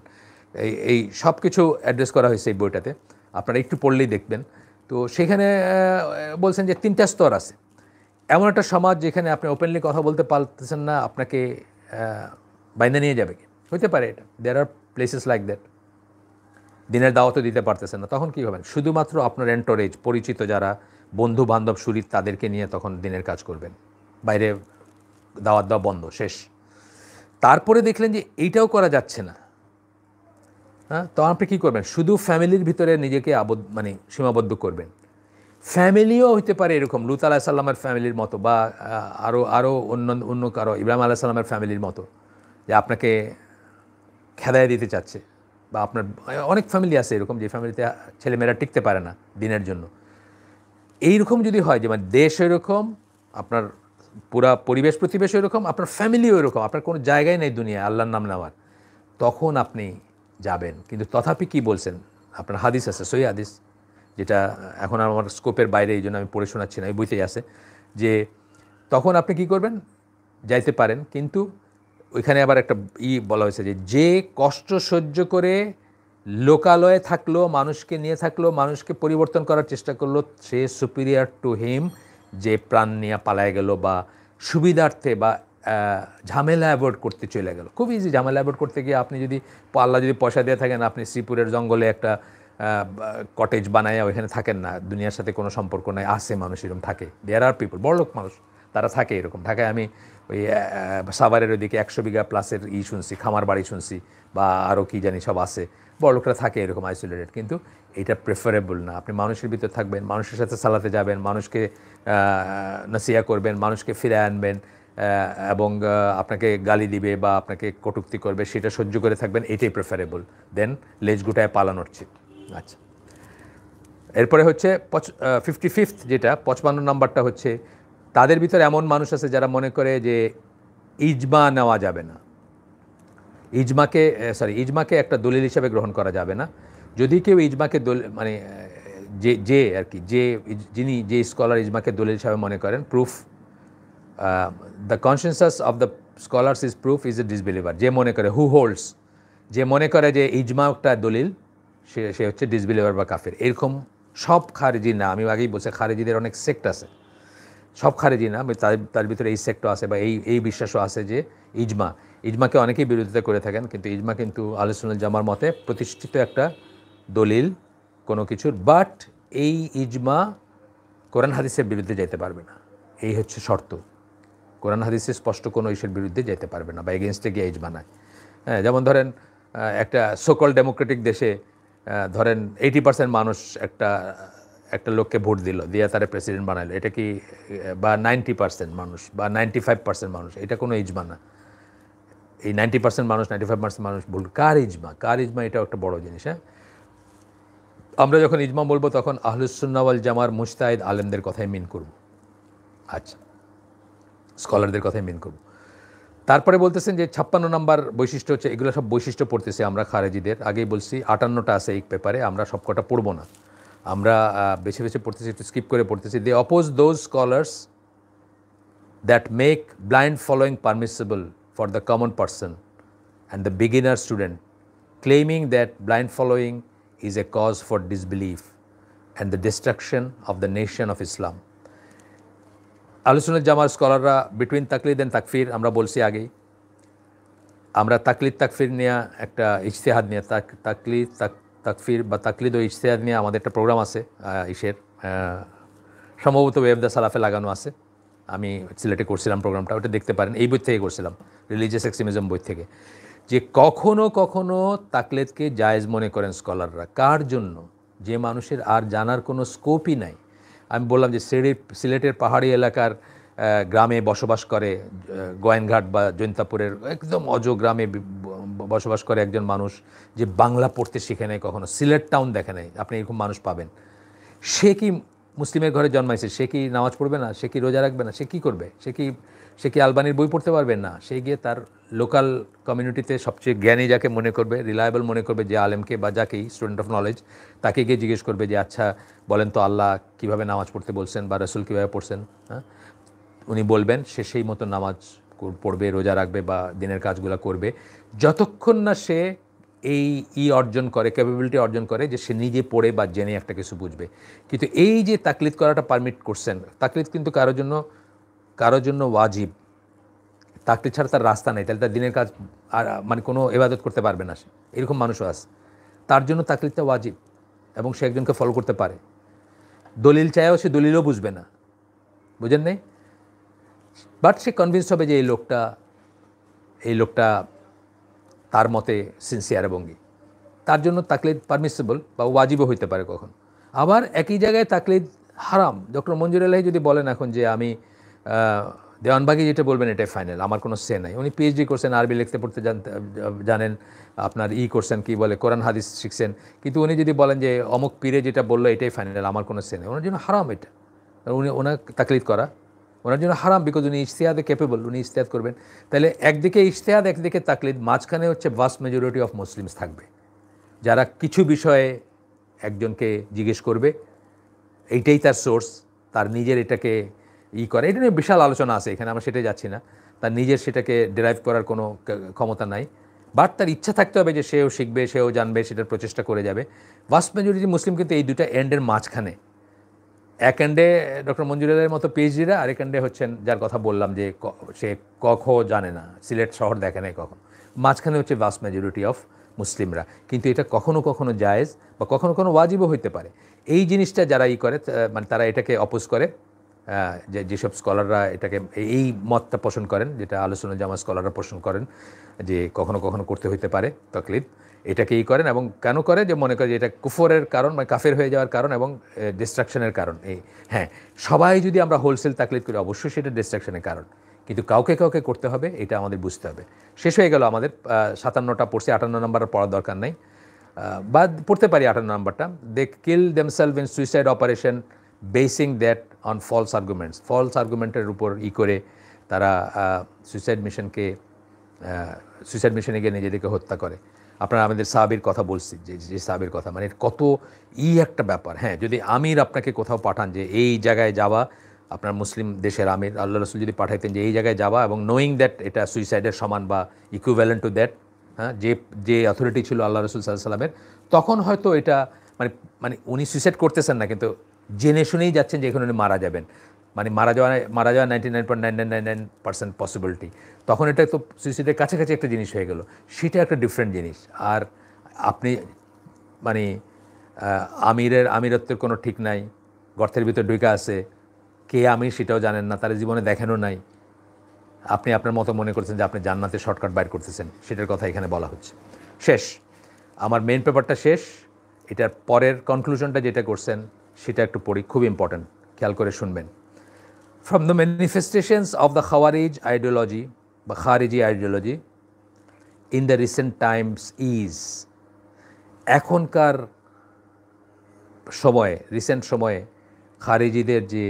এই সব কিছু অ্যাড্রেস করা হয়েছে এই বইটাতে, আপনারা একটু পড়লেই দেখবেন। তো সেখানে বলছেন যে 3টা স্তর আছে। এমন একটা সমাজ যেখানে আপনি ওপেনলি কথা বলতে পারতেছেন না, আপনাকে বাইন্দা নিয়ে যাবে কি, হইতে পারে এটা। দেয়ার আর প্লেসেস লাইক দ্যাট। দিনের দাওয়াতও দিতে পারতেছেন না, তখন কী হবেন, শুধুমাত্র আপনার এন্টোরেজ, পরিচিত যারা বন্ধু বান্ধব সুরিত, তাদেরকে নিয়ে তখন দিনের কাজ করবেন। বাইরে দাওয়াত দেওয়া বন্ধ, শেষ। তারপরে দেখলেন যে এইটাও করা যাচ্ছে না, হ্যাঁ, তখন আপনি কী করবেন, শুধু ফ্যামিলির ভিতরে নিজেকে মানে সীমাবদ্ধ করবেন। ফ্যামিলিও হইতে পারে এরকম লুত আলাইহিস সালামের ফ্যামিলির মতো, বা আরও অন্য কারো, ইব্রাহিম আলাইহিস সালামের ফ্যামিলির মতো, যে আপনাকে খেদায় দিতে চাচ্ছে। বা আপনার অনেক ফ্যামিলি আছে এরকম, যে ফ্যামিলিতে ছেলেমেয়েরা টিকতে পারে না দিনের জন্য। এইরকম যদি হয়, যে মানে দেশ এরকম, আপনার পুরা পরিবেশ প্রতিবেশ এরকম, আপনার ফ্যামিলিও এরকম, আপনার কোনো জায়গায় নেই দুনিয়ায় আল্লাহর নাম নেওয়ার, তখন আপনি যাবেন। কিন্তু তথাপি কি বলছেন, আপনার হাদিস আছে, সহি হাদিস, যেটা এখন আমার স্কোপের বাইরে, এই জন্য আমি পড়ে শোনাচ্ছি না, এই বইতেই আছে, যে তখন আপনি কি করবেন, যাইতে পারেন, কিন্তু ওইখানে আবার একটা বলা হয়েছে যে কষ্ট সহ্য করে লোকালয়ে থাকলো, মানুষকে নিয়ে থাকলো, মানুষকে পরিবর্তন করার চেষ্টা করলো, সে সুপিরিয়ার টু হিম, যে প্রাণ নিয়ে পালায় গেল বা সুবিধার্থে বা ঝামেলা অ্যাভয়েড করতে চলে গেল। খুব ইজি, ঝামেলা অ্যাভয়েড করতে গিয়ে আপনি যদি আল্লাহ যদি পয়সা দিয়ে থাকেন, আপনি শ্রীপুরের জঙ্গলে একটা কটেজ বানায় ওইখানে থাকেন না, দুনিয়ার সাথে কোনো সম্পর্ক নাই, আসে মানুষ এরকম থাকে। দেয়ার আর পিপল, বড়লোক মানুষ তারা থাকে এরকম। ঢাকায় আমি ওই সাভারের ওইদিকে 100 বিঘা প্লাসের শুনছি, খামার বাড়ি শুনছি, বা আরও কী জানি সব আছে, বড়লোকরা থাকে এরকম আইসোলেটেড। কিন্তু এটা প্রেফারেবল না। আপনি মানুষের ভিতর থাকবেন, মানুষের সাথে সালাতে যাবেন, মানুষকে নসিহা করবেন, মানুষকে ফিরে আনবেন, এবং আপনাকে গালি দিবে বা আপনাকে কটূক্তি করবে, সেটা সহ্য করে থাকবেন, এটাই প্রেফারেবল দেন লেজ গুটায় পালানোর চেয়ে। আচ্ছা, এরপরে হচ্ছে 55th, যেটা 55 নম্বরটা হচ্ছে, তাদের ভিতরে এমন মানুষ আছে যারা মনে করে যে ইজমা নেওয়া যাবে না, ইজমাকে একটা দলিল হিসাবে গ্রহণ করা যাবে না। যদি কেউ ইজমাকে মানে যে স্কলার ইজমাকে দলিল হিসাবে মনে করেন, proof, the consensus of the scholars is proof is a disbeliever. যে মনে করে, হু হোল্ডস, যে মনে করে যে ইজমা একটা দলিল, সে হচ্ছে ডিসবিলিভার বা কাফের। এরকম সব খারিজি না, আমি আগেই বলছি খারিজিদের অনেক সেক্ট আছে, সব খারেজি না, তার ভিতরে এই সেক্টর আছে বা এই বিশ্বাসও আছে যে ইজমাকে অনেকেই বিরোধিতা করে থাকেন, কিন্তু ইজমা কিন্তু আহলে সুন্নাত জামার মতে প্রতিষ্ঠিত একটা দলিল কোনো কিছুর। বাট এই ইজমা কোরআন হাদিসের বিরুদ্ধে যেতে পারবে না, এই হচ্ছে শর্ত। কোরআন হাদিসে স্পষ্ট কোনো ইস্যুর বিরুদ্ধে যেতে পারবে না বা এগেনস্টে গিয়ে ইজমা নাই। হ্যাঁ, যেমন ধরেন একটা সোকল ডেমোক্রেটিক দেশে ধরেন 80% মানুষ একটা লোককে ভোট দিল, দিয়ে তারা প্রেসিডেন্ট বানাইলো, এটা কি বা 90% মানুষ বা 95% মানুষ, এটা কোনো ইজমা না। এই 90% মানুষ 95% মানুষ ভুল, কার ইজমা, এটাও একটা বড় জিনিস। হ্যাঁ, আমরা যখন ইজমা বলবো তখন আহলুস সুন্নাহ ওয়াল জামার মুজতাহিদ আলেমদের কথাই মিন করব, আচ্ছা, স্কলারদের কথাই মিন করব। তারপরে বলতেছেন যে 56 নম্বর বৈশিষ্ট্য হচ্ছে, এগুলো সব বৈশিষ্ট্য পড়তেছি আমরা খারেজিদের, আগেই বলছি 58টা আছে এই পেপারে, আমরা সবকটা পড়বো না, আমরা বেছে বেছে পড়তেছি, একটু স্কিপ করে পড়তেছি। They oppose those scholars that make blind following permissible for the common person and the beginner student, claiming that blind following is a cause for disbelief and the destruction of the nation of Islam. আহলে সুন্নাত জামার স্কলাররা between তাকলিদ and তাকফির, আমরা বলছি আগেই, আমরা তাকলিদ তাকফির নিয়ে একটা ইজতিহাদ নিয়ে তাকফির বা তাকলিদ ও ইজতিহাদ নিয়ে আমাদের একটা প্রোগ্রাম আছে, সম্ভবত ওয়েব দ্য সালাফে লাগানো আছে, আমি সিলেটে করছিলাম প্রোগ্রামটা, ওটা দেখতে পারেন, এই বই থেকে করছিলাম, রিলিজিয়াস এক্সট্রিমিজম বই থেকে। যে কখনো কখনো তাকলিদকে জায়েজ মনে করেন স্কলাররা, কার জন্য? যে মানুষের আর জানার কোনো স্কোপই নাই। আমি বললাম যে সিলেটের পাহাড়ি এলাকার গ্রামে বসবাস করে, গোয়েনঘাট বা জৈন্তাপুরের একদম অজ গ্রামে বসবাস করে একজন মানুষ, যে বাংলা পড়তে শিখে নেয়, কখনো সিলেট টাউন দেখে নেয়, আপনি এরকম মানুষ পাবেন। সে কি মুসলিমের ঘরে জন্মাইছে? সে কি নামাজ পড়বে না? সে কি রোজা রাখবে না? সে কি করবে? সে কি আলবানির বই পড়তে পারবে না? সে গিয়ে তার লোকাল কমিউনিটিতে সবচেয়ে জ্ঞানী যাকে মনে করবে, রিলায়েবল মনে করবে, যে আলেমকে বা যাকেই স্টুডেন্ট অফ নলেজ, তাকে গিয়ে জিজ্ঞেস করবে যে আচ্ছা বলেন তো আল্লাহ কীভাবে নামাজ পড়তে বলছেন বা রসুল কীভাবে পড়ছেন। হ্যাঁ, উনি বলবেন, সে সেই মতো নামাজ পড়বে, রোজা রাখবে বা দিনের কাজগুলো করবে, যতক্ষণ না সে এই অর্জন করে, ক্যাপাবিলিটি অর্জন করে যে সে নিজে পড়ে বা জেনে একটা কিছু বুঝবে। কিন্তু এই যে তাকলিদ করাটা পারমিট করছেন, তাকলিদ কিন্তু কারোর জন্য ওয়াজিব, তাকলিদ ছাড়া তার রাস্তা নেই, তাহলে তার দিনের কাজ আর মানে কোনো ইবাদত করতে পারবে না, সে এরকম মানুষও আছে, তার জন্য তাকলিদটা ওয়াজিব এবং সে একজনকে ফলো করতে পারে। দলিল চাইও সে দলিলও বুঝবে না, বুঝেন নেই, বাট সে কনভিন্স হবে যে এই লোকটা তার মতে সিনসিয়ার এবং তার জন্য তাকলিদ পারমিসিবল বা ওয়াজিবও হইতে পারে কখন। আবার একই জায়গায় তাকলিদ হারাম। ডক্টর মঞ্জুর আলাহি যদি বলেন এখন যে আমি দেওয়ানবাগি যেটা বলবেন এটাই ফাইনাল, আমার কোনো সে নাই, উনি পিএইচডি করছেন, আরবি লিখতে পড়তে জানেন, আপনার করছেন কি বলে কোরআন হাদিস শিখছেন, কিন্তু উনি যদি বলেন যে অমুক পীরে যেটা বললো এটাই ফাইনাল, আমার কোনো সে নেই, ওনার জন্য হারাম এটা, ওনার তাকলিদ করা ওনার জন্য হারাম, বিকজ উনি ইজতিহাদে ক্যাপেবল, উনি ইজতিহাদ করবেন। তাহলে একদিকে ইজতিহাদ, একদিকে তাকলিদ, মাঝখানে হচ্ছে ভাস্ট মেজরিটি অফ মুসলিমস থাকবে, যারা কিছু বিষয়ে একজনকে জিজ্ঞেস করবে, এইটাই তার সোর্স, তার নিজের এটাকে করে, এটা নিয়ে বিশাল আলোচনা আছে, এখানে আমরা সেটাই যাচ্ছি না, তার নিজের সেটাকে ডেরাইভ করার কোনো ক্ষমতা নাই, বাট তার ইচ্ছা থাকতে হবে যে সেও শিখবে, সেও জানবে, সেটার প্রচেষ্টা করে যাবে। ভাস্ট মেজরিটি মুসলিম কিন্তু এই দুটা এন্ডের মাঝখানে, এক এন্ডে ডক্টর মঞ্জুরের মতো পিএইচডিরা, আরেক এন্ডে হচ্ছেন যার কথা বললাম যে সে জানে না, সিলেট শহর দেখে নাই কখন, মাঝখানে হচ্ছে ভাস্ট মেজরিটি অফ মুসলিমরা। কিন্তু এটা কখনো কখনো জায়েজ বা কখনো কখনো ওয়াজিবও হইতে পারে। এই জিনিসটা যারা করে, মানে তারা এটাকে অপোজ করে, যেসব স্কলাররা এটাকে এই মতটা পোষণ করেন, যেটা আলোচনা জামা স্কলাররা পোষণ করেন, যে কখনো কখনো করতে হইতে পারে তাকলিদ, এটাকেই করেন। এবং কেন করে? যে মনে করে যে এটা কুফরের কারণ, মানে কাফের হয়ে যাওয়ার কারণ এবং ডিস্ট্রাকশনের কারণ। হ্যাঁ, সবাই যদি আমরা হোলসেল তাকলিদ করি অবশ্যই সেটা ডিস্ট্রাকশনের কারণ, কিন্তু কাউকে কাউকে করতে হবে, এটা আমাদের বুঝতে হবে। শেষ হয়ে গেল আমাদের 57টা পড়ছি, 58 নম্বর পড়ার দরকার নেই, বা পড়তে পারি 58 নম্বরটা। They kill themselves in suicide operation basing that on false arguments, false আর্গুমেন্টের উপর করে তারা সুইসাইড মিশনে গিয়ে নিজেদেরকে হত্যা করে। আপনারা আমাদের সাহাবীর কথা বলছি, যে সাহাবীর কথা, মানে কত একটা ব্যাপার। হ্যাঁ, যদি আমির আপনাকে কোথাও পাঠান যে এই জায়গায় যাওয়া, আপনার মুসলিম দেশের আমির আল্লাহ রসুল যদি পাঠাইতেন যে এই জায়গায় যাওয়া, এবং নোয়িং দ্যাট এটা সুইসাইডের সমান বা ইকুইভ্যালেন্ট টু দ্যাট, হ্যাঁ, যে অথরিটি ছিল আল্লাহ রসুল সাল্লাল্লাহু আলাইহি ওয়াসাল্লামের, তখন হয়তো এটা মানে উনি সুইসাইড করতেছেন না, কিন্তু জেনে শুনেই যাচ্ছেন যে এখানে উনি মারা যাবেন, মানে মারা যাওয়া 99.9999% পসিবিলিটি, তখন এটা তো সুইসাইডের কাছাকাছি একটা জিনিস হয়ে গেল। সেটা একটা ডিফারেন্ট জিনিস। আর আপনি মানে আমিরত্বের কোনো ঠিক নাই, গর্তের ভিতর ঢুকে আছে, কে আমির সেটাও জানেন না, তার জীবনে দেখানো নাই, আপনি আপনার মতো মনে করছেন যে আপনি জান্নাতে শর্টকাট বাইর করতেছেন, সেটার কথা এখানে বলা হচ্ছে। শেষ, আমার মেইন পেপারটা শেষ। এটার পরের কনক্লুশনটা যেটা করছেন সেটা একটু পড়ি, খুব ইম্পর্ট্যান্ট, খেয়াল করে শুনবেন। From the manifestations of the Khawarij ideology বা Khariji ideology in the recent times is, এখনকার সময়ে, রিসেন্ট সময়ে খারিজিদের যে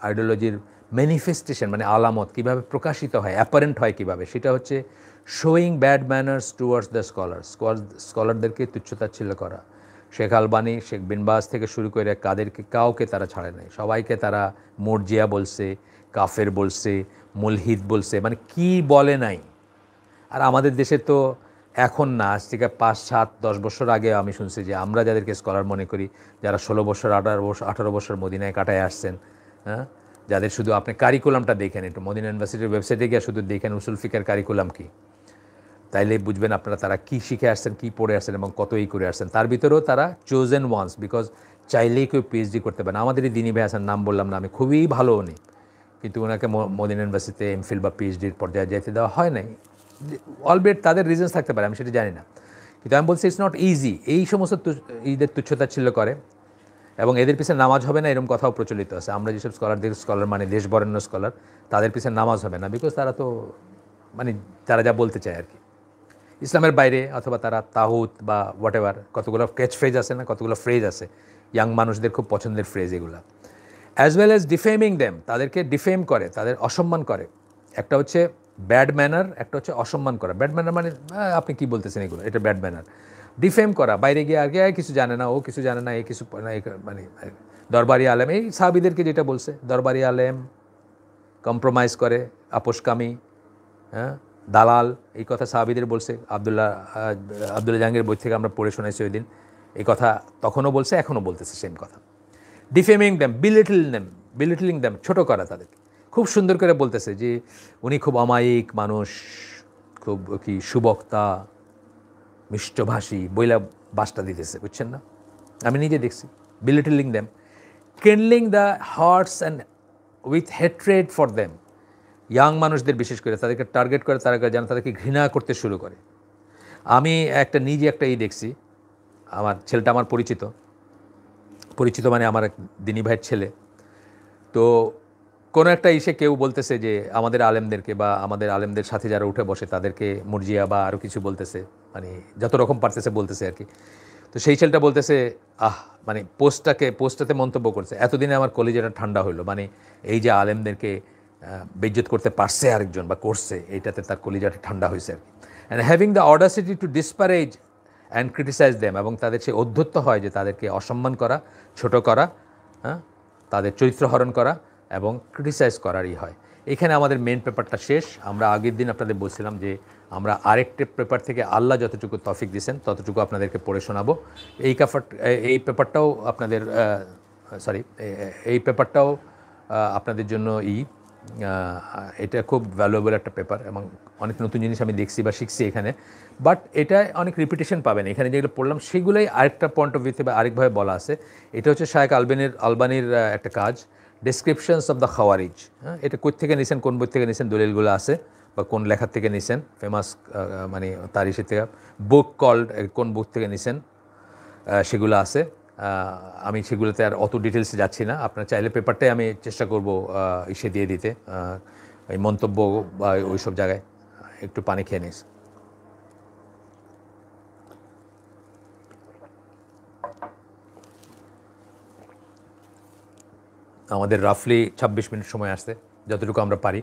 আইডিওলজির ম্যানিফেস্টেশন মানে আলামত কীভাবে প্রকাশিত হয়, অ্যাপারেন্ট হয় কীভাবে, সেটা হচ্ছে showing bad manners towards the স্কলারদেরকে তুচ্ছতাচ্ছিল্য করা। শেখ আলবানি, শেখ বিন বাজ থেকে শুরু করে কাউকে তারা ছাড়ে নাই, সবাইকে তারা মর্জিয়া বলছে, কাফের বলছে, মুলহিদ বলছে, মানে কি বলে নাই। আর আমাদের দেশে তো এখন না, আজ থেকে 5, 7, 10 বছর আগে আমি শুনছি যে আমরা যাদেরকে স্কলার মনে করি, যারা 16 বছর 18 বছর মদিনায় কাটায় আসছেন, হ্যাঁ, যাদের শুধু আপনি কারিকুলামটা দেখেন, একটু মদিনা ইউনিভার্সিটির ওয়েবসাইটে গিয়ে শুধু দেখেন উসুল ফিকের কারিকুলাম কি, তাইলে বুঝবেন আপনারা তারা কী শিখে আসছেন, কী পড়ে আসছেন এবং কতই করে আসছেন। তার ভিতরেও তারা চোজেন ওয়ান্স, বিকজ চাইলেই কেউ পিএইচডি করতে পারে না। আমাদের এই দিনী ভাই হাসান, নাম বললাম না আমি, খুবই ভালো উনি, কিন্তু ওনাকে মদিনা ইউনিভার্সিটিতে এমফিল বা পিএইচডির পর্যায়ে যেতে দেওয়া হয় নাই। অলবেট তাদের রিজনস থাকতে পারে, আমি সেটা জানি না, কিন্তু আমি বলছি ইটস নট ইজি। এই সমস্ত ঈদের তুচ্ছতাচ্ছিল্য করে এবং এদের পিছনে নামাজ হবে না, এরকম কথাও প্রচলিত আছে। আমরা যেসব স্কলার মানে দেশ বরেণ্য স্কলার, তাদের পিছনে নামাজ হবে না, বিকজ তারা তো মানে তারা যা বলতে চায় আর কি, ইসলামের বাইরে, অথবা তারা তাহুত বা হোয়াট এভার, কতগুলো ক্যাচ ফ্রেজ আছে না, কতগুলো ফ্রেজ আছে ইয়াং মানুষদের খুব পছন্দের ফ্রেজ এগুলো। অ্যাজ ওয়েল অ্যাজ ডিফেমিং দেম, তাদেরকে ডিফেম করে, তাদের অসম্মান করে। একটা হচ্ছে ব্যাড ম্যানার, একটা হচ্ছে অসম্মান করা। ব্যাড ম্যানার মানে আপনি কি বলতেছেন এগুলো, এটা ব্যাড ম্যানার। ডিফেম করা, বাইরে গিয়ে আর কিছু জানে না, ও কিছু জানে না, এ কিছু মানে দরবারি আলেম, এই সাহাবীদেরকে যেটা বলছে, দরবারি আলেম, কম্প্রোমাইজ করে, আপোষকামী, হ্যাঁ, দালাল, এই কথা সাহাবীদের বলছে। আবদুল্লাহ জাহাঙ্গীর বই থেকে আমরা পড়ে শোনাইছি ওই দিন, এই কথা তখনও বলছে, এখনও বলতেছে সেম কথা। ডিফেমিং দ্যাম, বিলিটলিং দ্যাম, ছোটো করা তাদেরকে। খুব সুন্দর করে বলতেছে যে উনি খুব অমায়িক মানুষ, খুব কি সুবক্তা, মিষ্টভাষী, বইলা বাসটা দিতেছে, বুঝছেন না, আমি নিজে দেখছি। Belittling them, kindling the hearts and with hatred for them, young মানুষদের বিশেষ করে তাদেরকে টার্গেট করে, তারা যেন তাদেরকে ঘৃণা করতে শুরু করে। আমি নিজে একটা দেখছি, আমার ছেলেটা আমার পরিচিত মানে আমার এক দিনী ভাইয়ের ছেলে। তো কোনো একটা কেউ বলতেছে যে আমাদের আলেমদেরকে বা আমাদের আলেমদের সাথে যারা উঠে বসে তাদেরকে মুরজিয়া বা আরও কিছু বলতেছে, মানে যত রকম পারতেছে বলতেছে আর কি। তো সেই ছেলেটা বলতেছে, মানে পোস্টটাতে মন্তব্য করছে, এতদিনে আমার কলিজাটা ঠান্ডা হইলো, মানে এই যে আলেমদেরকে বেইজ্জত করতে পারছে আরেকজন বা করছে, এইটাতে তার কলিজাটা ঠান্ডা হয়েছে আর কি। And having the audacity to disparage and criticise them, এবং তাদের সে অধ্যত্ত হয় যে তাদেরকে অসম্মান করা, ছোট করা, হ্যাঁ, তাদের চরিত্র হরণ করা এবং ক্রিটিসাইজ করারই হয়। এখানে আমাদের মেন পেপারটা শেষ। আমরা আগের দিন আপনাদের বলছিলাম যে আমরা আরেকটা পেপার থেকে আল্লাহ যতটুকু তৌফিক দিয়েছেন ততটুকু আপনাদেরকে পড়ে শোনাবো। এই পেপারটাও আপনাদের এই পেপারটাও আপনাদের জন্য এটা খুব ভ্যালুয়েবল একটা পেপার এবং অনেক নতুন জিনিস আমি দেখছি বা শিখছি এখানে। বাট এটা অনেক রিপিটেশন পাবেন, এখানে যেগুলো পড়লাম সেগুলোই আরেকটা পয়েন্ট অফ ভিউতে বা আরেকভাবে বলা আছে। এটা হচ্ছে শায়েখ আলবানির একটা কাজ, ডেসক্রিপশনস অফ দ্য খাওয়ারিজ। হ্যাঁ, এটা কোথ থেকে নিছেন, কোন বই থেকে নিছেন, দলিলগুলো আছে বা কোন লেখার থেকে নিছেন, ফেমাস মানে তার থেকে বুক কল্ড, কোন বুক থেকে নিছেন সেগুলো আছে। আমি সেগুলোতে আর অত ডিটেলসে যাচ্ছি না, আপনার চাইলে পেপারটাই আমি চেষ্টা করব দিয়ে দিতে, এই মন্তব্য বা ওই সব জায়গায়। একটু পানি খেয়ে নিস। আমাদের রাফলি 26 মিনিট সময় আসছে, যতটুকু আমরা পারি।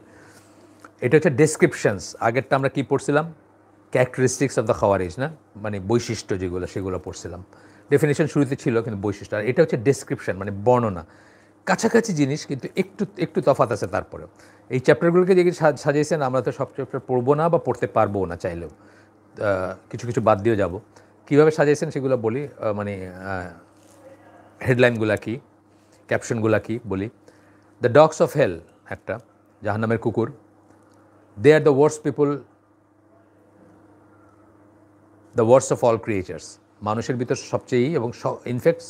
এটা হচ্ছে ডেসক্রিপশনস। আগেরটা আমরা কি পড়ছিলাম, ক্যারেক্টারিস্টিক্স অফ দ্য খাওয়ারিজ, না মানে বৈশিষ্ট্য যেগুলো সেগুলো পড়ছিলাম। ডেফিনেশন শুরুতে ছিল কিন্তু বৈশিষ্ট্য। আর এটা হচ্ছে ডেসক্রিপশন মানে বর্ণনা, কাছাকাছি জিনিস কিন্তু একটু তফাৎ আছে। তারপরেও এই চ্যাপ্টারগুলোকে যে সাজিয়েছেন, আমরা তো সব চ্যাপ্টার পড়বো না বা পড়তে পারবো না, চাইলেও কিছু বাদ দিয়ে যাব। কীভাবে সাজিয়েছেন সেগুলো বলি, মানে হেডলাইনগুলা কি, ক্যাপশনগুলা কি বলি। দ্য ডগস অফ হেল একটা জাহান্নামের কুকুর, they are the worst people, the worst of all creatures, মানুষের ভিতর সবচেয়ে এবং ইনফ্যাক্ট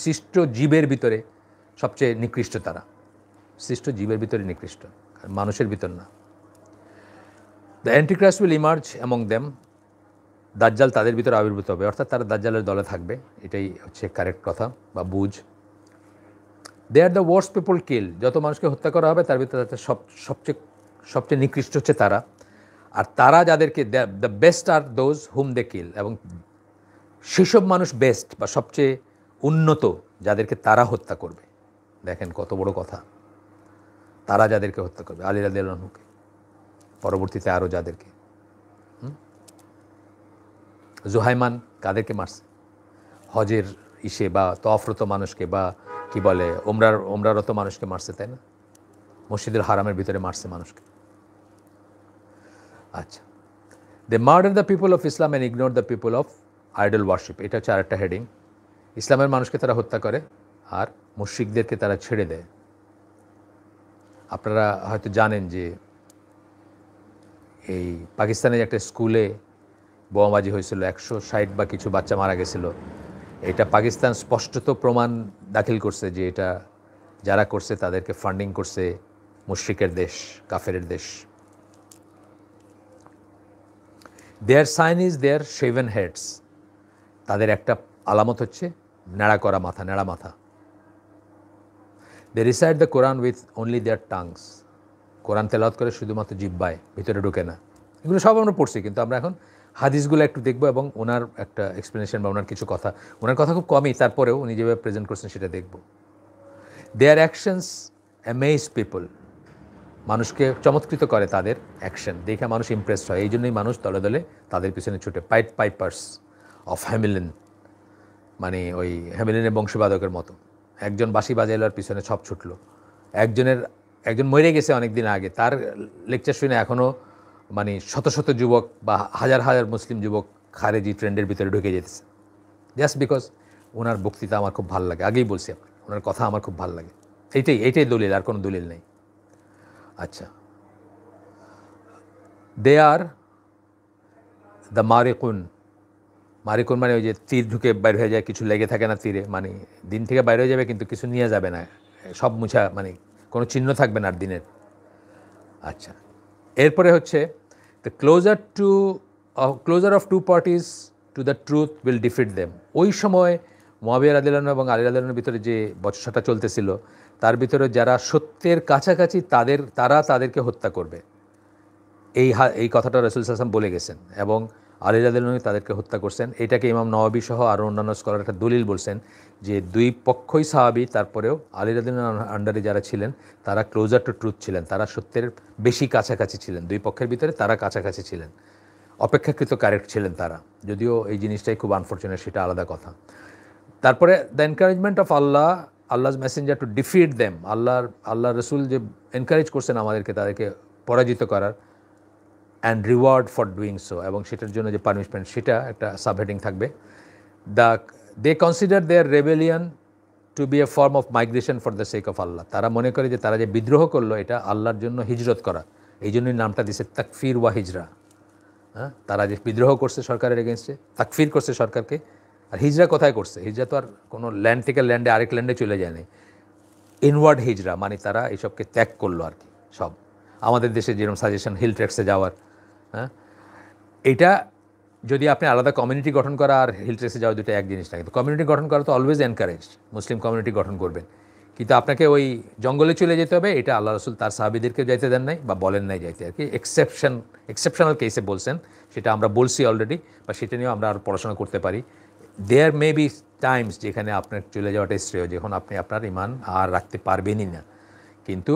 সৃষ্ট জীবের ভিতরে সবচেয়ে নিকৃষ্ট তারা, সৃষ্ট জীবের ভিতরে নিকৃষ্ট, মানুষের ভিতর না। The Antichrist will emerge among them, দাজ্জাল তাদের ভিতরে আবির্ভূত হবে, অর্থাৎ তারা দাজ্জালের দলে থাকবে, এটাই হচ্ছে কারেক্ট কথা বা বুঝ। দে আর দ্য ওয়ার্স্ট পিপল কিল, যত মানুষকে হত্যা করা হবে তার ভিতরে সবচেয়ে নিকৃষ্ট হচ্ছে তারা। আর তারা যাদেরকে, the best R those hmm they kill, এবং সেসব মানুষ বেস্ট বা সবচেয়ে উন্নত যাদেরকে তারা হত্যা করবে। দেখেন কত বড় কথা, তারা যাদেরকে হত্যা করবে, আলী রাদিয়াল্লাহু আনহুকে, পরবর্তীতে আরও যাদেরকে। জুহাইমান কাদেরকে মারছে? হজের ইসে বা তওয়াফরত মানুষকে বা কি বলে ওমরারত মানুষকে মারছে, তাই না? মসজিদুল হারামের ভিতরে মারছে মানুষকে। আচ্ছা, they murder the people of Islam and ignore the people of idol worship, এটা হচ্ছে আরেকটা হেডিং। ইসলামের মানুষকে তারা হত্যা করে আর মুশরিকদেরকে তারা ছেড়ে দেয়। আপনারা হয়তো জানেন যে এই পাকিস্তানের একটা স্কুলে বোমাবাজি হয়েছিল, 160 বা কিছু বাচ্চা মারা গেছিল। এটা পাকিস্তান স্পষ্টত প্রমাণ দাখিল করছে যে এটা যারা করছে তাদেরকে ফান্ডিং করছে মুশরিকের দেশ, কাফেরের দেশ। Their sign is their shaven heads, তাদের একটা আলামত হচ্ছে ন্যাড়া করা মাথা, ন্যাড়া মাথা। They recite the Quran with only their tongues, কোরআন তেলাওয়াত করে শুধুমাত্র জিহ্বায়, ভিতরে ঢুকে না। এগুলো সব আমরা পড়ছি, কিন্তু আমরা এখন হাদিসগুলো একটু দেখবো এবং ওনার একটা এক্সপ্লেনেশন বা ওনার কিছু কথা, ওনার কথা খুব কমই, তারপরেও উনি যেভাবে প্রেজেন্ট করছেন সেটা দেখব। দেয়ার অ্যাকশনস অ্যামেজ পিপল, মানুষকে চমৎকৃত করে তাদের অ্যাকশন দেখে, মানুষ ইমপ্রেসড হয়, এই জন্যই মানুষ দলে দলে তাদের পিছনে ছুটে। পাইট পাইপার্স অফ হ্যামিলিন, মানে ওই হ্যামিলিনের বংশবাদকের মতো, একজন বাঁশি বাজাইলার পিছনে সব ছুটলো। একজন মরে গেছে অনেক দিন আগে, তার লেকচার শুনে এখনও মানে শত শত যুবক বা হাজার হাজার মুসলিম যুবক খারেজি ট্রেন্ডের ভিতরে ঢুকে যেতেছে, জাস্ট বিকজ ওনার বক্তৃতা আমার খুব ভালো লাগে। আগেই বলছি আপনার, ওনার কথা আমার খুব ভালো লাগে। এইটাই দলিল, আর কোনো দলিল নেই। আচ্ছা, দে আর দ্য মারিকুন, মারিকুন মানে ওই যে তীর ঢুকে বাইর হয়ে যায়, কিছু লেগে থাকে না তীরে, মানে দিন থেকে বাইরে হয়ে যাবে কিন্তু কিছু নিয়ে যাবে না, সব মুছা, মানে কোনো চিহ্ন থাকবে না আর দিনের। আচ্ছা, এরপরে হচ্ছে the closer of two parties to the truth will defeat them. ওই সময় মুআবিয়া রাদিয়াল্লাহু আনহু এবং আলী রাদিয়াল্লাহু আনহুর ভিতরে যে বচসাটা চলতেছিল, তার ভিতরে যারা সত্যের কাছাকাছি তারা তাদেরকে হত্যা করবে, এই কথাটা রাসূল সাল্লাল্লাহু আলাইহি ওয়াসাল্লাম বলে গেছেন এবং আলী রাদিয়াল্লাহু আনহু তাদেরকে হত্যা করছেন। এটাকে ইমাম নওয়াবী সহ আরও অন্যান্য স্কলার একটা দলিল বলছেন যে দুই পক্ষই সাহাবী, তারপরেও আলী রাদিয়াল্লাহু আনহুর আন্ডারে যারা ছিলেন তারা ক্লোজার টু ট্রুথ ছিলেন, তারা সত্যের বেশি কাছাকাছি ছিলেন, দুই পক্ষের ভিতরে তারা কাছাকাছি ছিলেন, অপেক্ষাকৃত কারেক্ট ছিলেন তারা, যদিও এই জিনিসটাই খুব আনফর্চুনেট, সেটা আলাদা কথা। তারপরে দ্য এনকারেজমেন্ট অফ আল্লাহর মেসেঞ্জার টু ডিফিট দেম, আল্লাহ রসুল যে এনকারেজ করছেন আমাদেরকে তাদেরকে পরাজিত করার, and reward for doing so, এবং সেটার জন্য যে পানিশমেন্ট সেটা একটা সাবহেডিং থাকবে। They consider their rebellion to be a form of migration for the sake of Allah, তারা মনে করে যে তারা যে বিদ্রোহ করলো এটা আল্লাহর জন্য হিজরত করা, এই জন্যই নামটা দিছে তাকফির ওয়া হিজরা। হ্যাঁ, তারা যে বিদ্রোহ করছে সরকারের এগেনস্টে, তাকফির করছে সরকারকে। আর হিজরা কোথায় করছে? হিজরা তো আর কোনো ল্যান্ড থেকে ল্যান্ডে আরেক ল্যান্ডে চলে যায়নি, ইনওয়ার্ড হিজরা, মানে তারা এইসবকে ত্যাগ করলো আর কি। সব আমাদের দেশে যেরকম সাজেশন হিল ট্রেক্সে যাওয়ার, হ্যাঁ, এটা যদি আপনি আলাদা কমিউনিটি গঠন করা আর হিল ট্রেক্সে যাওয়া দুটো এক জিনিস না, কিন্তু কমিউনিটি গঠন করা তো অলওয়েজ এনকারেজ, মুসলিম কমিউনিটি গঠন করবেন, কিন্তু আপনাকে ওই জঙ্গলে চলে যেতে হবে, এটা আল্লাহ রসুল তার সাহাবীদেরকেও যাইতে দেন নাই বা বলেন নাই যাইতে আর কি। এক্সেপশনাল কেসে বলছেন, সেটা আমরা বলছি অলরেডি, বা সেটা নিয়েও আমরা আরও পড়াশোনা করতে পারি। দেয়ার মে বি টাইমস যেখানে আপনার চলে যাওয়াটাই শ্রেয়, যখন আপনি আপনার ইমান আর রাখতে পারবেনই না, কিন্তু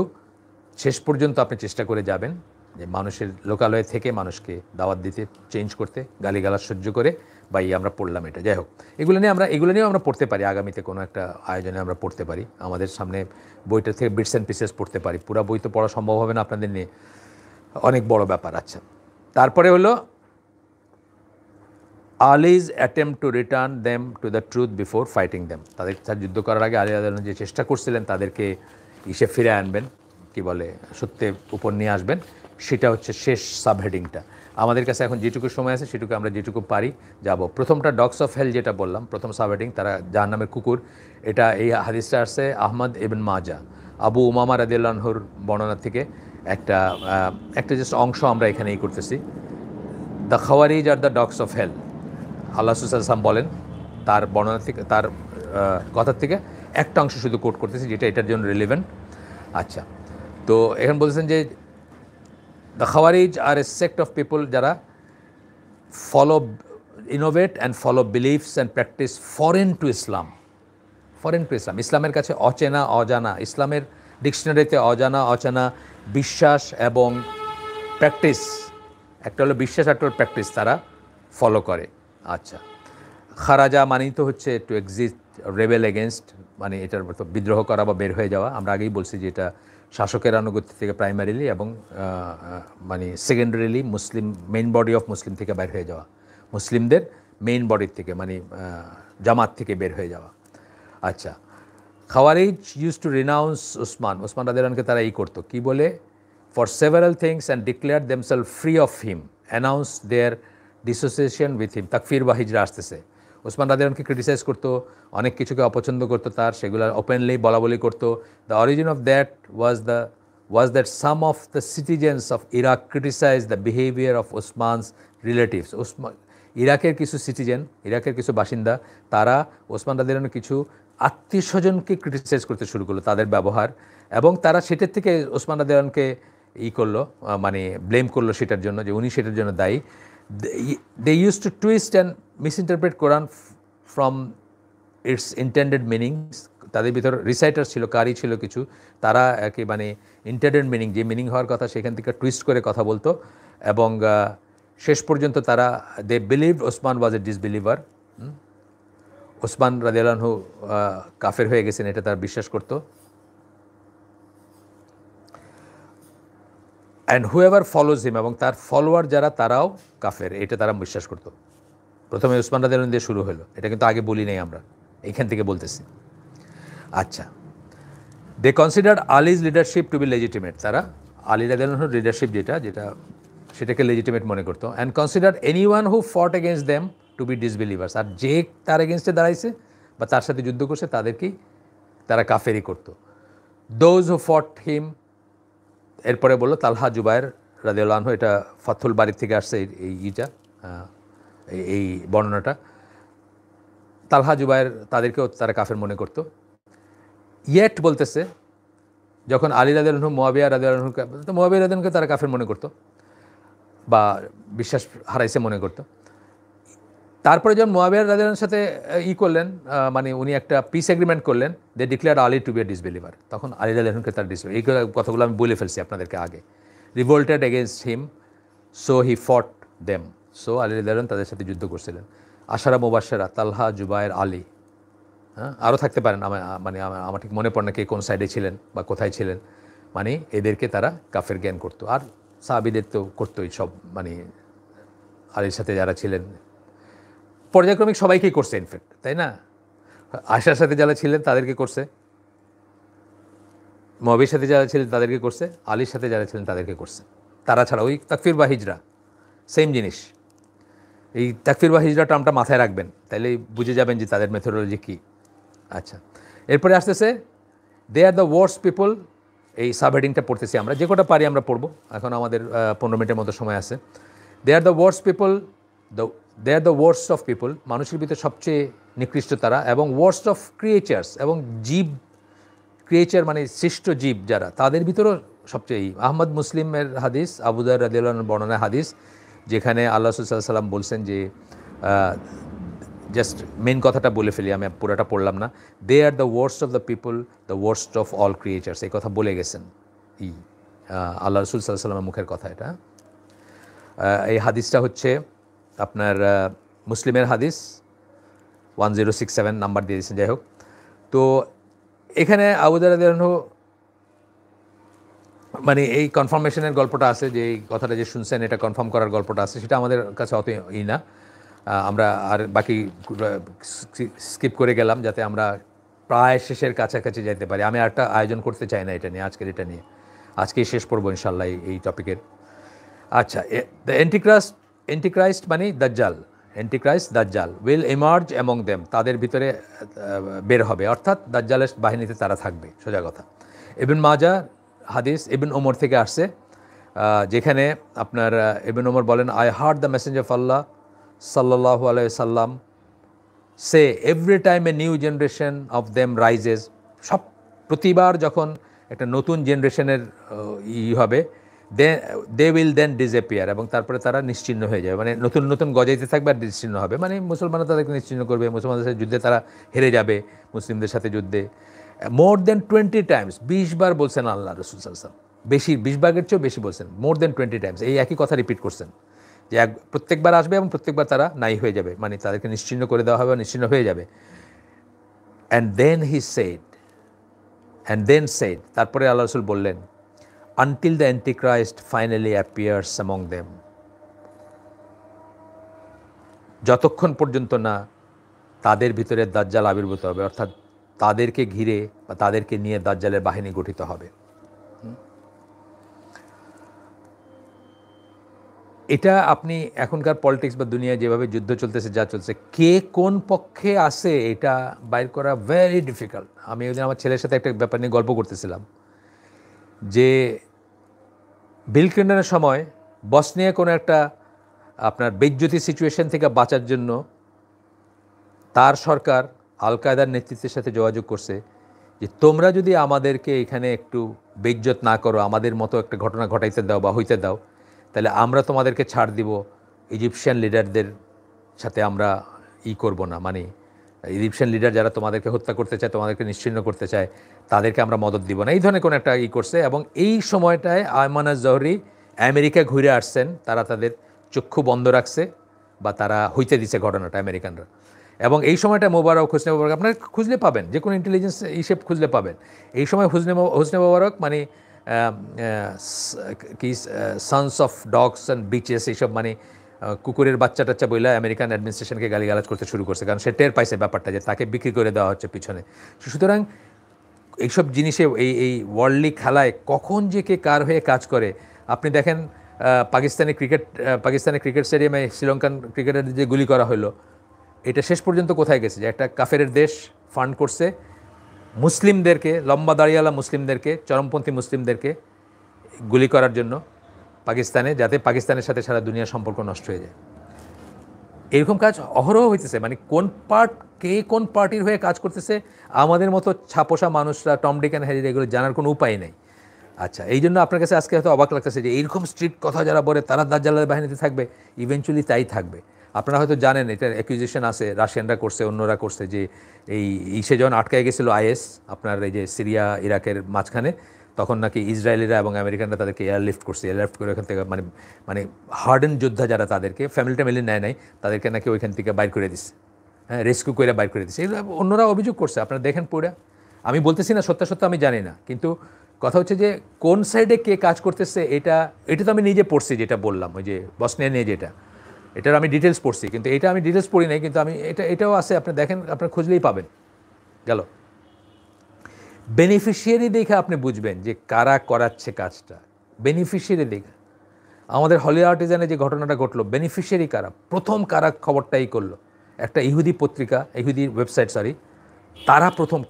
শেষ পর্যন্ত আপনি চেষ্টা করে যাবেন যে মানুষের লোকালয়ে থেকে মানুষকে দাওয়াত দিতে, চেঞ্জ করতে, গালিগালাজ সহ্য করে, বা আমরা পড়লাম এটা। যাই হোক, এগুলো নিয়েও আমরা পড়তে পারি, আগামীতে কোনো একটা আয়োজনে আমরা পড়তে পারি, আমাদের সামনে বইটা থেকে বিটস অ্যান্ড পিসেস পড়তে পারি, পুরো বই তো পড়া সম্ভব হবে না আপনাদের নিয়ে, অনেক বড় ব্যাপার। আচ্ছা, তারপরে হলো Ali's attempt to return them to the truth before fighting them, তাদের সাথে যুদ্ধ করার আগে আলী রাদিয়াল্লাহু আনহু যে চেষ্টা করছিলেন তাদেরকে ইসে ফিরে আনবেন, কি বলে, সত্যের উপর নিয়ে আসবেন, সেটা হচ্ছে শেষ সাবহেডিংটা। আমাদের কাছে এখন যেটুকু সময় আছে সেটুকু আমরা যেটুকু পারি যাব। প্রথমটা ডগস অফ হেল যেটা বললাম, প্রথম সাবহেডিং, তারা জাহান্নামের কুকুর, এটা এই হাদিসটা আসছে আহমদ ইবন মাজা, আবু উমামা রাদিয়াল্লাহু আনহুর বর্ণনা থেকে একটা জাস্ট অংশ আমরা এখানেই করতেছি। The Khawarij are the dogs of hell, আল্লাহ সাল্লাম বলেন, তার বর্ণনা থেকে, তার কথার থেকে একটা অংশ শুধু কোট করতেছি যেটা এটার জন্য রিলেভেন্ট। আচ্ছা, তো এখন বলতেছেন যে the Khawarij are a sect of people যারা follow, innovate and follow beliefs and practice foreign to Islam. Foreign to Islam, ইসলামের কাছে অচেনা অজানা, ইসলামের ডিকশনারিতে অজানা অচেনা বিশ্বাস এবং প্র্যাকটিস, একটা হলো বিশ্বাস, একটা হলো প্র্যাকটিস, তারা ফলো করে। আচ্ছা, খারাজা মানেই তো হচ্ছে টু এক্সিস্ট, রেবেল এগেনস্ট, মানে এটার তো বিদ্রোহ করা বা বের হয়ে যাওয়া। আমরা আগেই বলছি যে এটা শাসকের আনুগত্য থেকে প্রাইমারিলি এবং মানে secondarily Muslim main body of Muslim থেকে বের হয়ে যাওয়া, মুসলিমদের মেইন বডির থেকে, মানে জামাত থেকে বের হয়ে যাওয়া। আচ্ছা, Khawarij used to renounce Uthman রাদিয়াল্লাহু আনহুকে তারা এই করতো, কী বলে, for several things and declare themselves free of him, announce their dissociation with him. তাকফির বা হিজরা আসতেছে, উসমান রাদিয়াল্লাহু আনহুকে ক্রিটিসাইজ করতো, অনেক কিছুকে অপছন্দ করতো তার, সেগুলো ওপেনলি বলা বলি করতো। The origin of that was that some of the citizens of Iraq criticise the behaviour of Osman's relatives. ইরাকের কিছু সিটিজেন, ইরাকের কিছু বাসিন্দা, তারা ওসমান রাদিয়াল্লাহু আনহুর কিছু আত্মীয় স্বজনকে ক্রিটিসাইজ করতে শুরু করলো, তাদের ব্যবহার, এবং তারা সেটার থেকে ওসমান রাদিয়াল্লাহু আনহুকে করলো, মানে ব্লেম করলো সেটার জন্য, যে উনি সেটার জন্য দায়ী। They use to twist and misinterpret Quran from its intended meanings. তাদের ভিতর রিসাইটার ছিল, কারি ছিল কিছু, তারা একে মানে ইন্টেন্ডেড মিনিং, যে মিনিং হওয়ার কথা সেখান থেকে টুইস্ট করে কথা বলতো, এবং শেষ পর্যন্ত তারা they believe Osman was a disbeliever. Osman রাদিয়াল্লাহু আনহু কাফের হয়ে গেছেন এটা তারা বিশ্বাস করতো। অ্যান্ড হুএভার ফলোজ হিম, এবং তার ফলোয়ার যারা তারাও কাফের, এটা তারা বিশ্বাস করতো। প্রথমে ওসমান রাদিয়াল্লাহু আনহু দিয়ে শুরু হলো, এটা কিন্তু আগে বলি নাই আমরা, এইখান থেকে বলতেছি। আচ্ছা, they consider Ali's leadership to be legitimate, তারা আলী রাদিয়াল্লাহু আনহুর লিডারশিপ যেটা সেটাকে লেজিটিমেট মনে করতো। And consider any one who fought against them to be disbelievers, আর যে তার এগেনস্টে দাঁড়াইছে বা তার সাথে যুদ্ধ করছে তাদেরকেই তারা কাফেরই করতো। দোজ হু ফট হিম, এরপরে বললো তালহা জুবায়ের রাদিয়াল্লাহু আনহু, এটা ফাথুল বাড়ির থেকে আসছে এই বর্ণনাটা। তালহা জুবায়ের তাদেরকেও তারা কাফের মনে করতো। ইয়েট বলতেছে, যখন আলী রাদিয়াল্লাহু আনহু মুয়াবিয়া রাদিয়াল্লাহু আনহুকে, মুয়াবিয়া রাদিয়াল্লাহু আনহুকে তারা কাফের মনে করতো বা বিশ্বাস হারাইছে মনে করতো। তারপরে যখন মুয়াবিয়া রাদিয়াল্লাহু আনহুর সাথে করলেন, মানে উনি একটা পিস এগ্রিমেন্ট করলেন, দে declare Ali two be A disbeliever, তখন আলী রাদিয়াল্লাহু আনহুকে তার ডিসবিলিভার, এই কথাগুলো আমি বলে ফেলছি আপনাদেরকে আগে। রিভোল্টেড এগেনস্ট হিম, সো হি ফট দেম, সো আলী রাদিয়াল্লাহু আনহু তাদের সাথে যুদ্ধ করছিলেন। আশারা মুবাশশারা, তালহা, জুবায়ের, আলী, হ্যাঁ আরও থাকতে পারেন, মানে আমার ঠিক মনে পড়ে না কে কোন সাইডে ছিলেন বা কোথায় ছিলেন, মানে এদেরকে তারা কাফের জ্ঞান করতো। আর সাহাবীদের তো করতোই সব, মানে আলীর সাথে যারা ছিলেন পর্যায়ক্রমিক সবাইকেই করছে ইনফ্যাক্ট, তাই না? আয়সার সাথে যারা ছিলেন তাদেরকে করছে, মুয়াবিয়ার সাথে যারা ছিলেন তাদেরকে করছে, আলীর সাথে যারা ছিলেন তাদেরকে করছে। তারা ছাড়া ওই তাকফির বা হিজরা সেম জিনিস। এই তাকফির বা হিজরা টার্মটা মাথায় রাখবেন, তাইলে বুঝে যাবেন যে তাদের মেথোডোলজি কী। আচ্ছা, এরপরে আসতেছে দে আর দ্য ওয়ার্স্ট পিপল। এই সাবহেডিংটা পড়তেছি আমরা, যে কটা পারি আমরা পড়বো, এখন আমাদের 15 মিনিটের মতো সময় আছে। They are the worst people, they are the worst of people, মানুষের ভিতরে সবচেয়ে নিকৃষ্ট তারা, এবং ওয়ার্স্ট অফ ক্রিয়েচার্স, এবং জীব, ক্রিয়েচার মানে সৃষ্ট জীব যারা, তাদের ভিতরেও সবচেয়ে। আহমদ মুসলিমের হাদিস, আবু দার রাদিয়াল্লাহু আনহু বর্ণনা হাদিস, যেখানে আল্লাহ রাসূল সাল্লাল্লাহু আলাইহি ওয়াসাল্লাম বলছেন যে, জাস্ট মেন কথাটা বলে ফেলি, আমি পুরোটা পড়লাম না। They are the worst of the people, the worst of all creatures, এই কথা বলে গেছেন আল্লাহ রাসূল সাল্লাল্লাহু আলাইহি ওয়াসাল্লামের মুখের কথা এটা। এই হাদিসটা হচ্ছে আপনার মুসলিমের হাদিস 1067 নাম্বার দিয়ে দিয়েছেন, যাই হোক। তো এখানে আবু দার রাদিয়াল্লাহু আনহু, মানে এই কনফার্মেশনের গল্পটা আছে, যে এই কথাটা যে শুনছেন এটা কনফার্ম করার গল্পটা আছে, সেটা আমাদের কাছে অত না। আমরা আর বাকি স্কিপ করে গেলাম যাতে আমরা প্রায় শেষের কাছাকাছি যেতে পারি। আমি একটা আয়োজন করতে চাই না এটা নিয়ে, আজকের এটা নিয়ে, আজকেই শেষ করবো ইনশাল্লাহ এই টপিকের। আচ্ছা, দ্য এন্টিক্রাইস্ট মানে দাজ্জাল, এন্টিক্রাইস্ট দাজ্জাল উইল এমার্জ অ্যামং দেম, তাদের ভিতরে বের হবে, অর্থাৎ দাজ্জালের বাহিনীতে তারা থাকবে, সোজা কথা। ইবন মাজা হাদিস ইবন ওমর থেকে আসছে, যেখানে আপনার ইবন ওমর বলেন, I heard the messenger of Allah সাল্লাল্লাহু আলাইহি সাল্লাম say every time a new generation of them rises, সব প্রতিবার যখন একটা নতুন জেনারেশনের হবে, দে উইল দেন ডিসঅ্যাপিয়ার, এবং তারপরে তারা নিশ্চিহ্ন হয়ে যাবে, মানে নতুন নতুন গজাইতে থাকবে আর নিশ্চিহ্ন হবে, মানে মুসলমানরা তাদেরকে নিশ্চিহ্ন করবে, মুসলমানদের সাথে যুদ্ধে তারা হেরে যাবে, মুসলিমদের সাথে যুদ্ধে। মোর দেন 20 টাইমস, 20 বার বলছেন আল্লাহ রসুল সাল্লাল্লাহু আলাইহি ওয়াসাল্লাম, বেশি 20 ভাগের চেয়েও বেশি বলছেন, মোর দেন 20 টাইমস এই একই কথা রিপিট করছেন, যে প্রত্যেকবার আসবে এবং প্রত্যেকবার তারা নাই হয়ে যাবে, মানে তাদেরকে নিশ্চিহ্ন করে দেওয়া হবে, নিশ্চিহ্ন হয়ে যাবে। অ্যান্ড দেন সেড, তারপরে আল্লাহ রসুল বললেন, until the Antichrist finally appears among them, যতক্ষণ পর্যন্ত না তাদের ভিতরে দাজ্জাল আবির্ভূত হবে, অর্থাৎ তাদেরকে ঘিরে বা তাদেরকে নিয়ে দাজ্জালের বাহিনী গঠিত হবে। এটা আপনি এখনকার পলিটিক্স বা দুনিয়ায় যেভাবে যুদ্ধ চলতেছে, যা চলছে, কে কোন পক্ষে আছে এটা বাইর করা ভেরি ডিফিকাল্ট। আমি ওই দিন আমার ছেলের সাথে একটা ব্যাপার নিয়ে গল্প করতেছিলাম, যে বিল ক্লিন্টনের সময় বসনিয়া কোনো একটা আপনার বেইজ্জতি সিচুয়েশন থেকে বাঁচার জন্য তার সরকার আল কায়দার নেতৃত্বের সাথে যোগাযোগ করছে, যে তোমরা যদি আমাদেরকে এখানে একটু বেইজ্জত না করো, আমাদের মতো একটা ঘটনা ঘটাইতে দাও বা হইতে দাও, তাহলে আমরা তোমাদেরকে ছাড় দিব, ইজিপশিয়ান লিডারদের সাথে আমরা করব না, মানে ইজিপশিয়ান লিডার যারা তোমাদেরকে হত্যা করতে চায়, তোমাদেরকে নিশ্চিহ্ন করতে চায়, তাদেরকে আমরা মদত দিব না, এই ধরনের কোনো একটা করছে। এবং এই সময়টায় আয়মান আজ-জহরি আমেরিকা ঘুরে আসছেন, তারা তাদের চক্ষু বন্ধ রাখছে বা তারা হইতে দিছে ঘটনাটা আমেরিকানরা। এবং এই সময়টা মোবারক, হোসনে মোবারক আপনারা খুঁজলে পাবেন, যে কোনো ইন্টেলিজেন্স হিসেব খুঁজলে পাবেন, এই সময় হোসনে মোবারক মানে কি sons of dogs and bitches, এইসব মানে কুকুরের বাচ্চা টাচ্চা বইলা আমেরিকান অ্যাডমিনিস্ট্রেশনকে গালিগালাজ করতে শুরু করছে, কারণ সে টের পাইছে ব্যাপারটা, যে তাকে বিক্রি করে দেওয়া হচ্ছে পিছনে। সুতরাং এইসব জিনিসে এই ওয়ার্ল্ডলি খেলায় কখন যে কে কার হয়ে কাজ করে, আপনি দেখেন পাকিস্তানি ক্রিকেট স্টেডিয়ামে শ্রীলঙ্কান ক্রিকেটারদের যে গুলি করা হলো, এটা শেষ পর্যন্ত কোথায় গেছে, যে একটা কাফেরের দেশ ফান্ড করছে মুসলিমদেরকে, লম্বা দাড়িওয়ালা মুসলিমদেরকে, চরমপন্থী মুসলিমদেরকে গুলি করার জন্য পাকিস্তানে, যাতে পাকিস্তানের সাথে সারা দুনিয়ার সম্পর্ক নষ্ট হয়ে যায়। এরকম কাজ অহরহ হইতেছে, মানে কোন পার্টির হয়ে কাজ করতেছে আমাদের মতো ছাপোষা মানুষরা, টম ডিক অ্যান্ড হ্যারি, এগুলো জানার কোনো উপায় নেই। আচ্ছা, এই জন্য আপনার কাছে আজকে হয়তো অবাক লাগতেছে যে এইরকম স্ট্রিক্ট কথা যারা বলে তারা দাজ্জালের বাহিনীতে থাকবে, ইভেনচুয়ালি তাই থাকবে। আপনারা হয়তো জানেন এটার অ্যাকুইজিশন আছে, রাশিয়ানরা করছে, অন্যরা করছে, যে সে যখন আটকায় গেছিলো আইএস আপনার এই যে সিরিয়া ইরাকের মাঝখানে, তখন নাকি ইসরায়েলিরা এবং আমেরিকানরা তাদেরকে এয়ারলিফট করে ওখান থেকে মানে হার্ডেন যোদ্ধা যারা, তাদেরকে ফ্যামিলি ট্যামিলি নেয় নাই, তাদেরকে নাকি ওইখান থেকে বাইর করে দিচ্ছে, হ্যাঁ, রেস্কিউ করে বাইর করে দিচ্ছে। এগুলো অন্যরা অভিযোগ করছে, আপনারা দেখেন পুরা। আমি বলতেছি না সত্য আমি জানি না, কিন্তু কথা হচ্ছে যে কোন সাইডে কে কাজ করতেছে, এটা তো আমি নিজে পড়ছি, যেটা বললাম ওই যে বসনিয়া নিয়ে, এটার আমি ডিটেলস পড়ছি, কিন্তু এটা আমি ডিটেলস পড়ি নাই, কিন্তু আমি এটাও আছে, আপনি দেখেন, আপনার খুঁজলেই পাবেন। গেল বেনিফিশিয়ারি দেখে আপনি বুঝবেন যে কারা করাচ্ছে কাজটা, বেনিফিশিয়ারি দেখে। আমাদের হলি আর্টিজানে যে ঘটনাটা ঘটলো, বেনিফিশিয়ারি কারা, প্রথম কারা খবরটাই করলো, একটা ইহুদি পত্রিকা, ইহুদি ওয়েবসাইট, তারা প্রথম।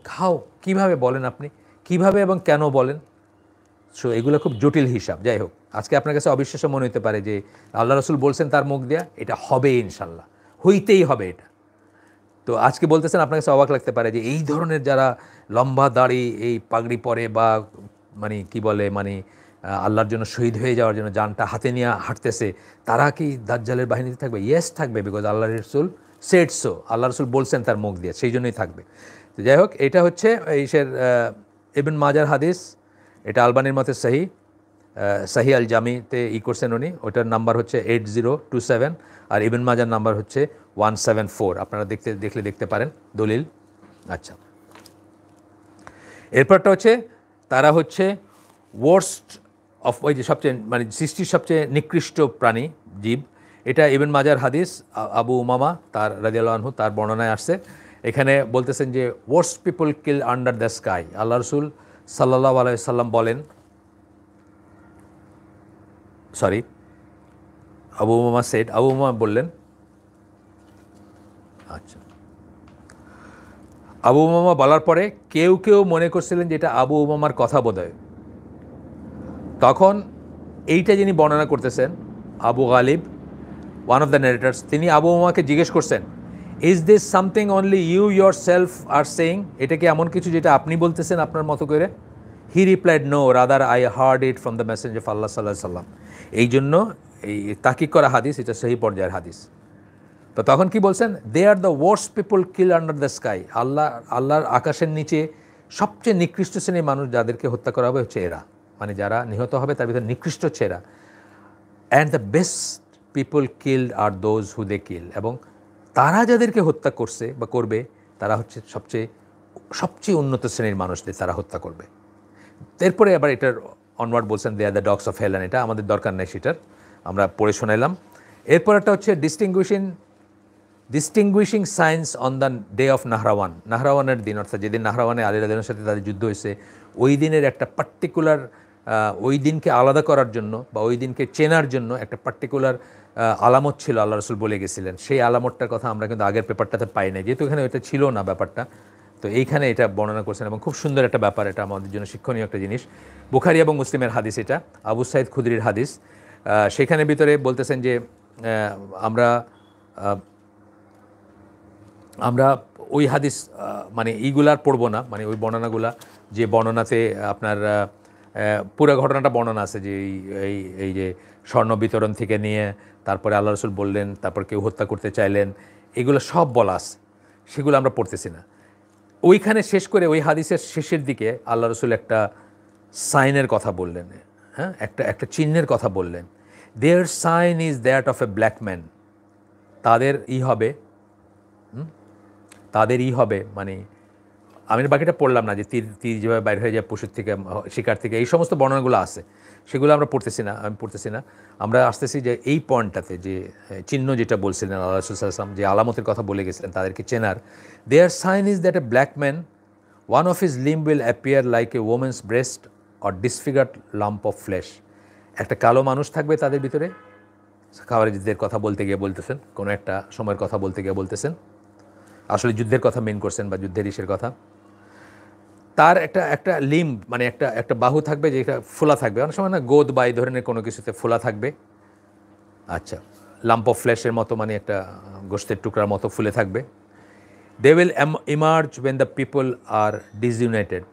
কিভাবে বলেন আপনি, কিভাবে এবং কেন বলেন? সো এগুলো খুব জটিল হিসাব। যাই হোক, আজকে আপনার কাছে অবিশ্বাস্য মনে হতে পারে যে আল্লাহ রসুল বলছেন তার মুখ দেয়া, এটা হবে ইনশাল্লাহ, হইতেই হবে এটা। তো আজকে বলতেছেন, আপনার কাছে অবাক লাগতে পারে যে এই ধরনের যারা লম্বা দাড়ি, এই পাগড়ি পরে, বা মানে কি বলে, মানে আল্লাহর জন্য শহীদ হয়ে যাওয়ার জন্য জানটা হাতে নিয়ে হাঁটতেছে, তারা কি দাজ্জালের বাহিনীতে থাকবে? ইয়েস, থাকবে, বিকজ আল্লাহ রসুল সেড সো, আল্লাহ রসুল বলছেন তার মুখ দিয়ে, সেই জন্যই থাকবে। তো যাই হোক, এটা হচ্ছে ইবন মাজার হাদিস, এটা আলবানির মতে সাহি আল জামিতে করছেন উনি, ওটার নাম্বার হচ্ছে 8027, আর ইবন মাজার নাম্বার হচ্ছে 174। আপনারা দেখতে পারেন দলিল। আচ্ছা, এরপরটা হচ্ছে তারা হচ্ছে ওয়ার্স্ট অফ, ওই যে সবচেয়ে মানে সৃষ্টির সবচেয়ে নিকৃষ্ট প্রাণী, জীব। এটা ইবন মাজার হাদিস, আবু উমামা তার রাদিয়াল্লাহু আনহু তার বর্ণনায় আসছে। এখানে বলতেছেন যে worst people kill under the sky. আল্লাহ রসুল সাল্লাল্লাহু আলাইহি সাল্লাম বলেন, sorry, Abu Umama said, Abu Umama বললেন, আচ্ছা, আবু উমামা বলার পরে কেউ কেউ মনে করছিলেন যে এটা আবু উমামার কথা বোধহয়। তখন এইটা যিনি বর্ণনা করতেছেন, Abu Ghalib, one of the narrators, তিনি আবু উমামাকে জিজ্ঞেস করছেন, is this something only you yourself are saying? এটা কি এমন কিছু যেটা আপনি বলতেছেন আপনার মতো করে? He replied, no, rather I heard it from the messenger of Allah সাল্লাল্লাহু আলাইহি সাল্লাম। এই জন্য এই তাকিক করা হাদিস, এটা সহি পর্যায়ের হাদিস। তো তখন কি বলছেন, they are the worst people kill under the sky. আল্লাহর আকাশের নিচে সবচেয়ে নিকৃষ্ট শ্রেণীর মানুষ যাদেরকে হত্যা করা হবে হচ্ছে এরা, মানে যারা নিহত হবে তার ভিতরে নিকৃষ্ট হচ্ছে এরা। And the best people killed are those who they kill, এবং তারা যাদেরকে হত্যা করছে বা করবে তারা হচ্ছে সবচেয়ে উন্নত শ্রেণীর মানুষদের তারা হত্যা করবে। এরপরে আবার এটার অনওয়ার্ড বলছেন, they are the dogs of hell, এটা আমাদের দরকার নেই, সেটার আমরা পড়ে শোনাইলাম। এরপর একটা হচ্ছে distinguishing signs on the day of Nahrawan. নাহরাওয়ানের দিন, অর্থাৎ যেদিন নাহরাওয়ানে আলী রাদিয়াল্লাহু সাথে তাদের যুদ্ধ হয়েছে, ওই দিনের একটা পার্টিকুলার, ওই দিনকে আলাদা করার জন্য বা ওই দিনকে চেনার জন্য একটা পার্টিকুলার আলামত ছিল, আল্লাহ রসুল বলে গেছিলেন। সেই আলামতটার কথা আমরা কিন্তু আগের পেপারটাতে পাই না, যেহেতু এখানে ওইটা ছিল না ব্যাপারটা, তো এইখানে এটা বর্ণনা করছেন এবং খুব সুন্দর একটা ব্যাপার, এটা আমাদের জন্য শিক্ষণীয় একটা জিনিস। বুখারী এবং মুসলিমের হাদিস, এটা আবু সাইদ খুদরির হাদিস। সেখানে ভিতরে বলতেছেন যে আমরা ওই হাদিস মানে এইগুলার পড়বো না, মানে ওই বর্ণনাগুলা যে বর্ণনাতে আপনার পুরো ঘটনাটা বর্ণনা আছে, যে এই যে স্বর্ণ বিতরণ থেকে নিয়ে তারপরে আল্লাহ রসুল বললেন, তারপর কেউ হত্যা করতে চাইলেন, এগুলো সব বলা আছে, সেগুলো আমরা পড়তেছি না। ওইখানে শেষ করে ওই হাদিসের শেষের দিকে আল্লাহ রসুল একটা সাইনের কথা বললেন, হ্যাঁ, একটা চিহ্নের কথা বললেন। Their sign is that of a black man. তাদের হবে, মানে আমি বাকিটা পড়লাম না, যে তীর যেভাবে বাইরে হয়ে যায় পশুর থেকে, শিকার থেকে, এই সমস্ত বর্ণনাগুলো আছে, সেগুলো আমরা আমি পড়তেছি না। আমরা আসতেছি যে এই পয়েন্টটাতে, যে চিহ্ন যেটা বলছিলেন আল্লাহ রাসূল সাল্লাল্লাহু আলাইহি ওয়াসাল্লাম, যে আলামতের কথা বলে গেছিলেন তাদেরকে চেনার। Their sign is that a black man, one of his limb will appear like a woman's breast or disfigured lump of flesh. একটা কালো মানুষ থাকবে তাদের ভিতরে, খাওয়ারিজদের কথা বলতে গিয়ে বলতেছেন, কোনো একটা সময়ের কথা বলতে গিয়ে বলতেছেন, আসলে যুদ্ধের কথা মেন করছেন বা যুদ্ধের ইসের কথা। তার একটা লিম্ব, মানে একটা বাহু থাকবে যেটা ফোলা থাকবে, অনেক সময় না গোদ বা এই ধরনের কোনো কিছুতে ফোলা থাকবে, আচ্ছা, লাম্প অফ ফ্ল্যাশের মতো, মানে একটা গোশতের টুকরার মতো ফুলে থাকবে। They will emerge when the people are disunited.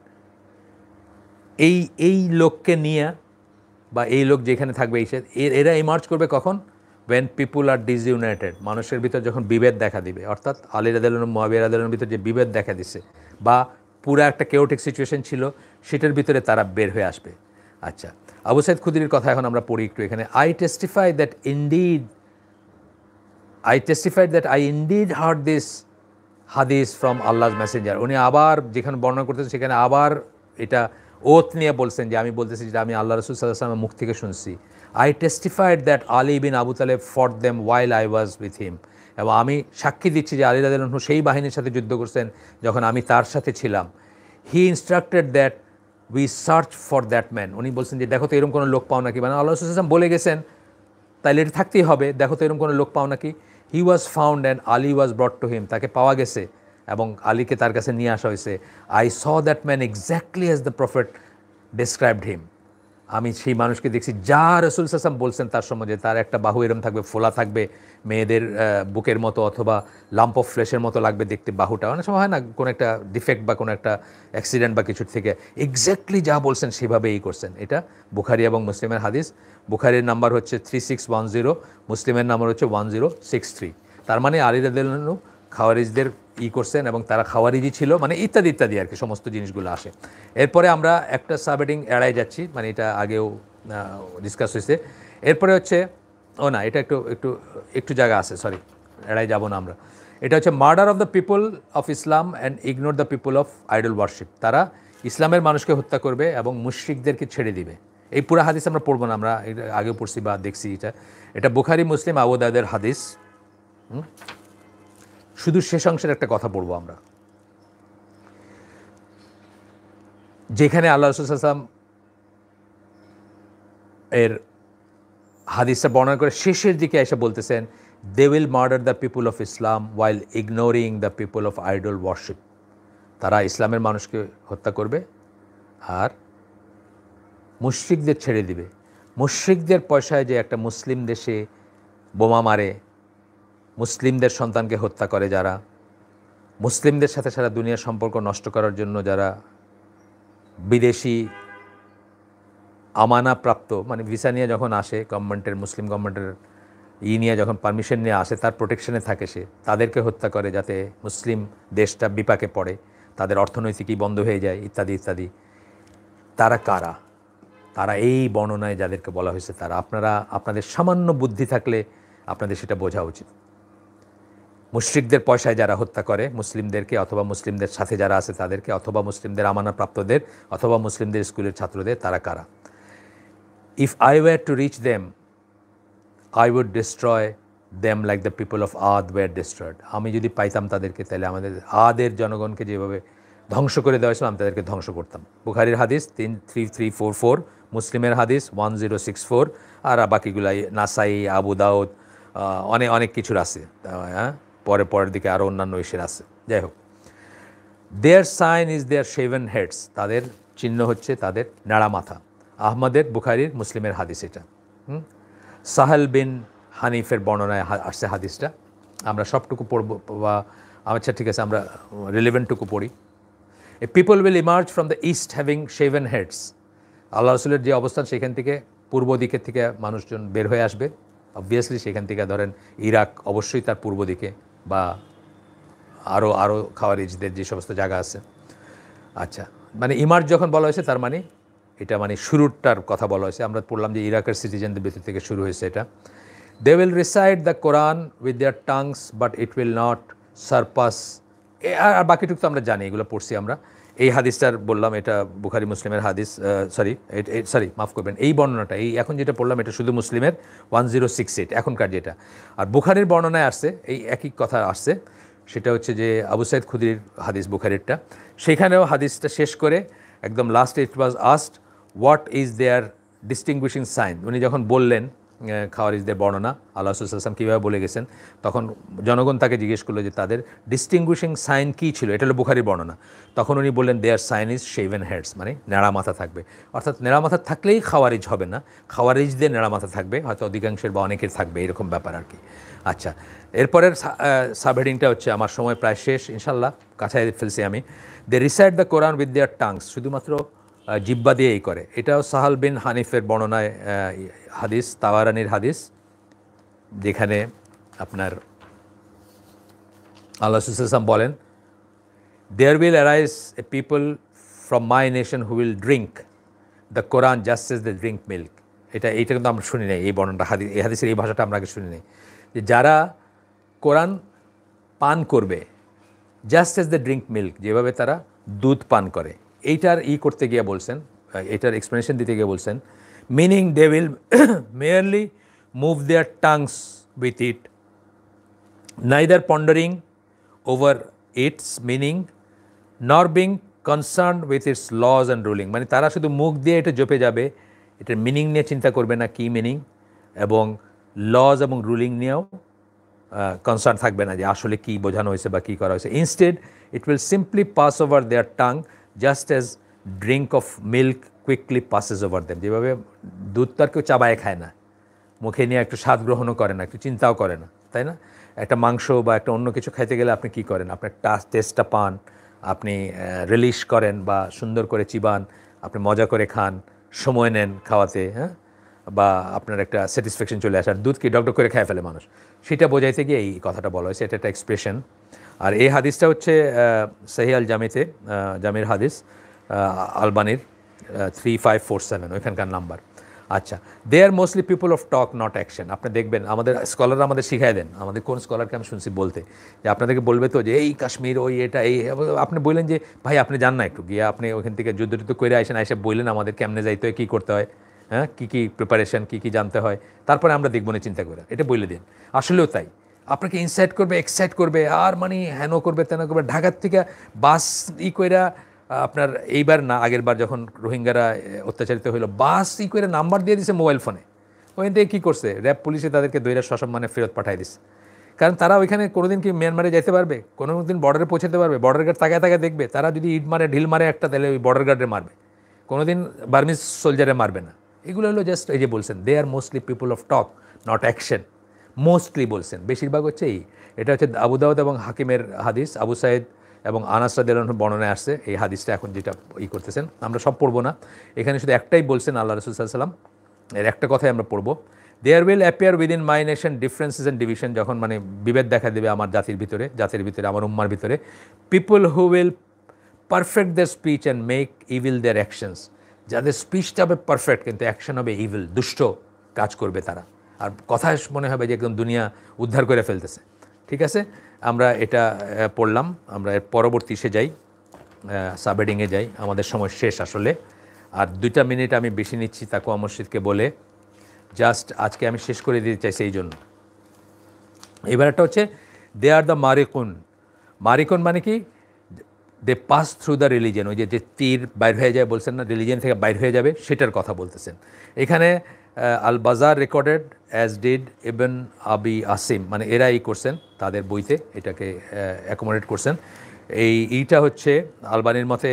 এই লোককে নিয়ে বা এই লোক যেখানে থাকবে, এরা ইমার্জ করবে কখন? ওয়েন পিপুল আর ডিসইউনাইটেড, মানুষের ভিতর যখন বিভেদ দেখা দিবে, অর্থাৎ আলী রাদিয়াল্লাহু আনহু মুআবিয়া রাদিয়াল্লাহু আনহুর ভিতর যে বিভেদ দেখা দিচ্ছে বা পুরা একটা কেওটিক সিচুয়েশন ছিল, সেটার ভিতরে তারা বের হয়ে আসবে। আচ্ছা, আবু সাইদ খুদরির কথা এখন আমরা পড়ি একটু এখানে। I টেস্টিফাইড that I indeed hard this হাদিস ফ্রম আল্লাহর মেসেঞ্জার। উনি আবার যেখানে বর্ণনা করতেছেন সেখানে আবার এটা ওথ নিয়ে বলছেন, যে আমি বলতেছি যে আমি আল্লাহ রাসূল সাল্লাল্লাহু আলাইহি ওয়াসাল্লামের মুখ থেকে শুনছি। আই টেস্টিফাইড দ্যাট আলী বিন আবু তালেব ফট them while I was with him. এবং আমি সাক্ষী দিচ্ছি যে আলী রাদিয়াল্লাহু আনহু সেই বাহিনীর সাথে যুদ্ধ করছেন যখন আমি তার সাথে ছিলাম। He instructed that we search for that man. উনি বলছেন যে দেখো তো এরকম কোনো লোক পাও নাকি, মানে আল্লাহ রাসূল সাল্লাল্লাহু আলাইহি ওয়াসাল্লাম বলে গেছেন, তাইলে এটা থাকতেই হবে, দেখো তো এরকম কোনো লোক পাও নাকি। He was found and Ali was brought to him. তাকে পাওয়া গেছে এবং আলীকে তার কাছে নিয়ে আসা হয়েছে। I saw that man exactly as the prophet described him. আমি সেই মানুষকে দেখছি যা রাসূল সাল্লাল্লাহু আলাইহি ওয়াসাল্লাম বলছেন তার সম্বন্ধে, তার একটা বাহু এরম থাকবে, ফোলা থাকবে, মেয়েদের বুকের মতো অথবা লাম্প অফ ফ্লেশের মতো লাগবে দেখতে বাহুটা। অনেক সময় হয় না কোনো একটা ডিফেক্ট বা কোনো একটা অ্যাক্সিডেন্ট বা কিছুর থেকে, এক্স্যাক্টলি যা বলছেন সেভাবেই করছেন। এটা বুখারী এবং মুসলিমের হাদিস। বুখারীর নাম্বার হচ্ছে 3610, মুসলিমের নাম্বার হচ্ছে 1063। তার মানে আলী রাদিয়াল্লাহু আনহু খাওয়ারিজদের করছেন এবং তারা খাওয়ারিজি ছিল, মানে ইত্যাদি ইত্যাদি আর কি, সমস্ত জিনিসগুলো আসে। এরপরে আমরা একটা সাবহেডিং এড়াই যাচ্ছি, মানে এটা আগেও ডিসকাস হয়েছে। এরপরে হচ্ছে না, এটা একটু জায়গা আছে, সরি, এড়াই যাব না আমরা। এটা হচ্ছে murder of the people of Islam and ignore the people of idol worship. তারা ইসলামের মানুষকে হত্যা করবে এবং মুশরিকদেরকে ছেড়ে দিবে। এই পুরো হাদিস আমরা পড়বো না, আমরা এটা আগেও পড়ছি বা দেখছি। এটা বুখারী, মুসলিম, আবু দাউদের হাদিস। শুধু শেষ অংশের একটা কথা পড়বো আমরা, যেখানে আল্লাহ রাসূল সাল্লাল্লাহু আলাইহি ওয়াসাল্লাম এর হাদিসটা বর্ণনা করে শেষের দিকে এসে বলতেছেন, they will murder the people of Islam while ignoring the people of idol worship. তারা ইসলামের মানুষকে হত্যা করবে আর মুশরিকদের ছেড়ে দিবে। মুশরিকদের পয়সায় যে একটা মুসলিম দেশে বোমা মারে, মুসলিমদের সন্তানকে হত্যা করে, যারা মুসলিমদের সাথে সারা দুনিয়ার সম্পর্ক নষ্ট করার জন্য যারা বিদেশি আমানাপ্রাপ্ত, মানে ভিসা নিয়ে যখন আসে গভর্নমেন্টের, মুসলিম গভর্নমেন্টের নিয়ে যখন পারমিশন নিয়ে আসে, তার প্রোটেকশনে থাকে, সে তাদেরকে হত্যা করে যাতে মুসলিম দেশটা বিপাকে পড়ে, তাদের অর্থনৈতিকই বন্ধ হয়ে যায়, ইত্যাদি ইত্যাদি। তারা কারা? তারা এই বর্ণনায় যাদেরকে বলা হয়েছে তারা। আপনাদের সামান্য বুদ্ধি থাকলে আপনাদের সেটা বোঝা উচিত। মুশরিকদের পয়সায় যারা হত্যা করে মুসলিমদেরকে, অথবা মুসলিমদের সাথে যারা আছে তাদেরকে, অথবা মুসলিমদের আমানাপ্রাপ্তদের, অথবা মুসলিমদের স্কুলের ছাত্রদের, তারা কারা? If I were to reach them I would destroy them like the people of Aad were destroyed. আমি যদি পাইতাম তাদেরকে, তাহলে আমাদের আদের জনগণকে যেভাবে ধ্বংস করে দেওয়া হয়েছিল আমি তাদেরকে ধ্বংস করতাম। বুখারীর হাদিস 3344, মুসলিমের হাদিস 1064, আর বাকিগুলাই নাসাই, আবু দাউদ, অনেক কিছুর আছে, হ্যাঁ, পরের দিকে আরও অন্যান্য ইসের আছে। যাই হোক, their sign is their shaven heads. তাদের চিহ্ন হচ্ছে তাদের নাড়া মাথা। আহমদের, বুখারীর, মুসলিমের হাদিস এটা। সাহেল বিন হানিফের বর্ণনায় আসছে হাদিসটা। আমরা সবটুকু পড়ব বা আচ্ছা ঠিক আছে, আমরা রিলেভেন্টটুকু পড়ি। A people will emerge from the east having shaven heads. আল্লাহ রসুলের যে অবস্থান, সেখান থেকে পূর্ব দিকের থেকে মানুষজন বের হয়ে আসবে। অবভিয়াসলি সেখান থেকে ধরেন ইরাক অবশ্যই তার পূর্ব দিকে, বা আরও খাওয়ারিজদের যে সমস্ত জায়গা আছে। আচ্ছা, মানে ইমার্জ যখন বলা হয়েছে তার মানে এটা মানে শুরুটার কথা বলা হয়েছে। আমরা পড়লাম যে ইরাকের সিটিজেনদের ভিতর থেকে শুরু হয়েছে এটা। They will recite the Quran with their tongues but it will not surpass. আর বাকিটুকু তো আমরা জানি, এগুলো পড়ছি আমরা। এই হাদিসটার বললাম, এটা বুখারী মুসলিমের হাদিস, সরি মাফ করবেন, এই বর্ণনাটা, এই এখন যেটা পড়লাম এটা শুধু মুসলিমের 1068 এখনকার যেটা। আর বুখারীর বর্ণনায় আসছে এই একই কথা আসছে, সেটা হচ্ছে যে আবু সাইদ খুদরির হাদিস বুখারীরটা। সেখানেও হাদিসটা শেষ করে একদম লাস্টে it was asked what is their distinguishing sign. উনি যখন বললেন খাওয়ারিজদের বর্ণনা, আল্লাহ রাসূল সাল্লাল্লাহু আলাইহি ওয়াসাল্লাম কীভাবে বলে গেছেন, তখন জনগণ তাকে জিজ্ঞেস করলো যে তাদের ডিস্টিংগুইশিং সাইন কী ছিল। এটা হলো বুখারীর বর্ণনা। তখন উনি বললেন their sign is shaven heads, মানে নেড়া মাথা থাকবে। অর্থাৎ নেড়া মাথা থাকলেই খাওয়ারিজ হবে না, খাওয়ারিজদের নেড়া মাথা থাকবে, হয়তো অধিকাংশের বা অনেকের থাকবে, এরকম ব্যাপার আর কি। আচ্ছা, এরপরের সাবহেডিংটা হচ্ছে, আমার সময় প্রায় শেষ, ইনশাল্লাহ কাছায় ফেলছি আমি। They recite the Quran with their tongues, শুধুমাত্র জিব্বা দিয়েই করে। এটাও সাহাল বিন হানিফের বর্ণনায় হাদিস, তাওয়ারানির হাদিস, যেখানে আপনার আল্লাহ রাসূল সাল্লাল্লাহু আলাইহি ওয়াসাল্লাম বলেন, there will arise a people from my nation who will drink the Quran just as they drink milk. এইটা কিন্তু আমরা শুনি নাই, এই বর্ণনাটা এই হাদিসের এই ভাষাটা আমরা আগে শুনি নাই, যে যারা কোরআন পান করবে just as the drink milk, যেভাবে তারা দুধ পান করে। এইটার করতে গিয়ে বলছেন, এটার এক্সপ্লেনেশন দিতে গিয়ে বলছেন, meaning they will merely move their tongues with it, neither pondering over its meaning nor being concerned with its laws and ruling. মানে তারা শুধু মুখ দিয়ে এটা জপে যাবে, এটার মিনিং নিয়ে চিন্তা করবে না কী মিনিং, এবং লজ এবং রুলিং নিয়েও কনসার্ন থাকবে না যে আসলে কী বোঝানো হয়েছে বা কী করা হয়েছে। Instead it will simply pass over their tongue just as drink of milk quickly passes over them. যেভাবে দুধ তো আর কেউ চাবায় খায় না, মুখে নিয়ে একটু স্বাদ গ্রহণও করে না, একটু চিন্তাও করে না, তাই না? একটা মাংস বা একটা অন্য কিছু খাইতে গেলে আপনি কী করেন? আপনার টেস্টটা পান, আপনি রিলিশ করেন বা সুন্দর করে চিবান, আপনি মজা করে খান, সময় নেন খাওয়াতে, হ্যাঁ, বা আপনার একটা স্যাটিসফ্যাকশন চলে আসে। আর দুধ কি ডকডক করে খেয়ে ফেলে মানুষ, সেটা বোঝাইতে গিয়ে এই কথাটা বলা হয়েছে। এটা একটা এক্সপ্রেশন। আর এই হাদিসটা হচ্ছে সহিহ আল জামিতে, জামির হাদিস, আলবানির 3547 ওইখানকার নাম্বার। আচ্ছা, they are mostly people of talk not action. আপনি দেখবেন আমাদের স্কলাররা আমাদের শিখাই দেন, আমাদের কোন স্কলারকে আমি শুনছি বলতে, যে আপনাদেরকে বলবে তো যে এই কাশ্মীর, ওই এটা, এই আপনি বললেন যে ভাই আপনি যান না একটু গিয়ে, আপনি ওখান থেকে যুদ্ধ টুদ্ধ করে আসেন, এসে বললেন আমাদের কেমনে যাইতে হয়, কী করতে হয়, হ্যাঁ, কী কী প্রিপারেশন, কী কী জানতে হয়, তারপরে আমরা দেখব না চিন্তা করে, এটা বলে দিন। আসলেও তাই, আপনাকে ইনসাইট করবে, এক্সাইট করবে, আর মানে হেন করবে তেন করবে। ঢাকার থেকে বাস কইরা আপনার এইবার না, আগের বার যখন রোহিঙ্গারা অত্যাচারিত হইলো, বাস করে নাম্বার দিয়ে দিছে মোবাইল ফোনে। ওইখান থেকে কী করছে, র্যাব পুলিশে তাদেরকে দৈরা সসম্মানে ফেরত পাঠিয়ে দিচ্ছে। কারণ তারা ওইখানে কোনোদিন কি মিয়ানমারে যেতে পারবে, কোনো দিন বর্ডারে পৌঁছাতে পারবে? বর্ডার গার্ড তাকায় তাকায় দেখবে। তারা যদি ইট মারে, ঢিল মারে একটা, তাহলে ওই বর্ডার গার্ডে মারবে, কোনোদিন বার্মিজ সোলজারে মারবে না। এগুলো হলো জাস্ট এই যে বলছেন, they are mostly people of talk not action. Mostly বলছেন, বেশিরভাগ হচ্ছে এটা হচ্ছে আবু দাউদ এবং হাকিমের হাদিস, আবু সাইদ এবং আনাস রাদিয়াল্লাহু আনহু বর্ণনায় আসছে এই হাদিসটা। এখন যেটা করতেছেন, আমরা সব পড়বো না, এখানে শুধু একটাই বলছেন আল্লাহ রাসূল সাল্লাল্লাহু আলাইহি ওয়াসাল্লাম, এর একটা কথাই আমরা পড়বো। There will appear within my nation differences and division, যখন মানে বিভেদ দেখা দেবে আমার জাতির ভিতরে, আমার উম্মার ভিতরে, people who will perfect their speech and make evil their actions, যাদের স্পিচটা হবে পারফেক্ট কিন্তু অ্যাকশন হবে ইভিল, দুষ্ট কাজ করবে তারা, আর কথা মনে হবে যে একদম দুনিয়া উদ্ধার করে ফেলতেছে। ঠিক আছে, আমরা এটা পড়লাম। আমরা এর পরবর্তী যাই, সাবহেডিংয়ে যাই, আমাদের সময় শেষ আসলে। আর 2 মিনিট আমি বেশি নিচ্ছি তাকওয়া মসজিদকে বলে, জাস্ট আজকে আমি শেষ করে দিতে চাইছি এই জন্য। এবার একটা হচ্ছে দে আর দ্য মারিকুন। মারিকুন মানে কি, দে পাস থ্রু দ্য রিলিজিয়ন, ওই যে তীর বাইর হয়ে যায় বলছেন না, রিলিজিয়ন থেকে বাইর হয়ে যাবে, সেটার কথা বলতেছেন এখানে। আল বাজার রেকর্ডেড অ্যাজ ডিড ইবন আবি আসিম, মানে এরা করছেন তাদের বইতে, এটাকে অ্যাকোমোডেট করছেন। এইটা হচ্ছে আলবানির মতে,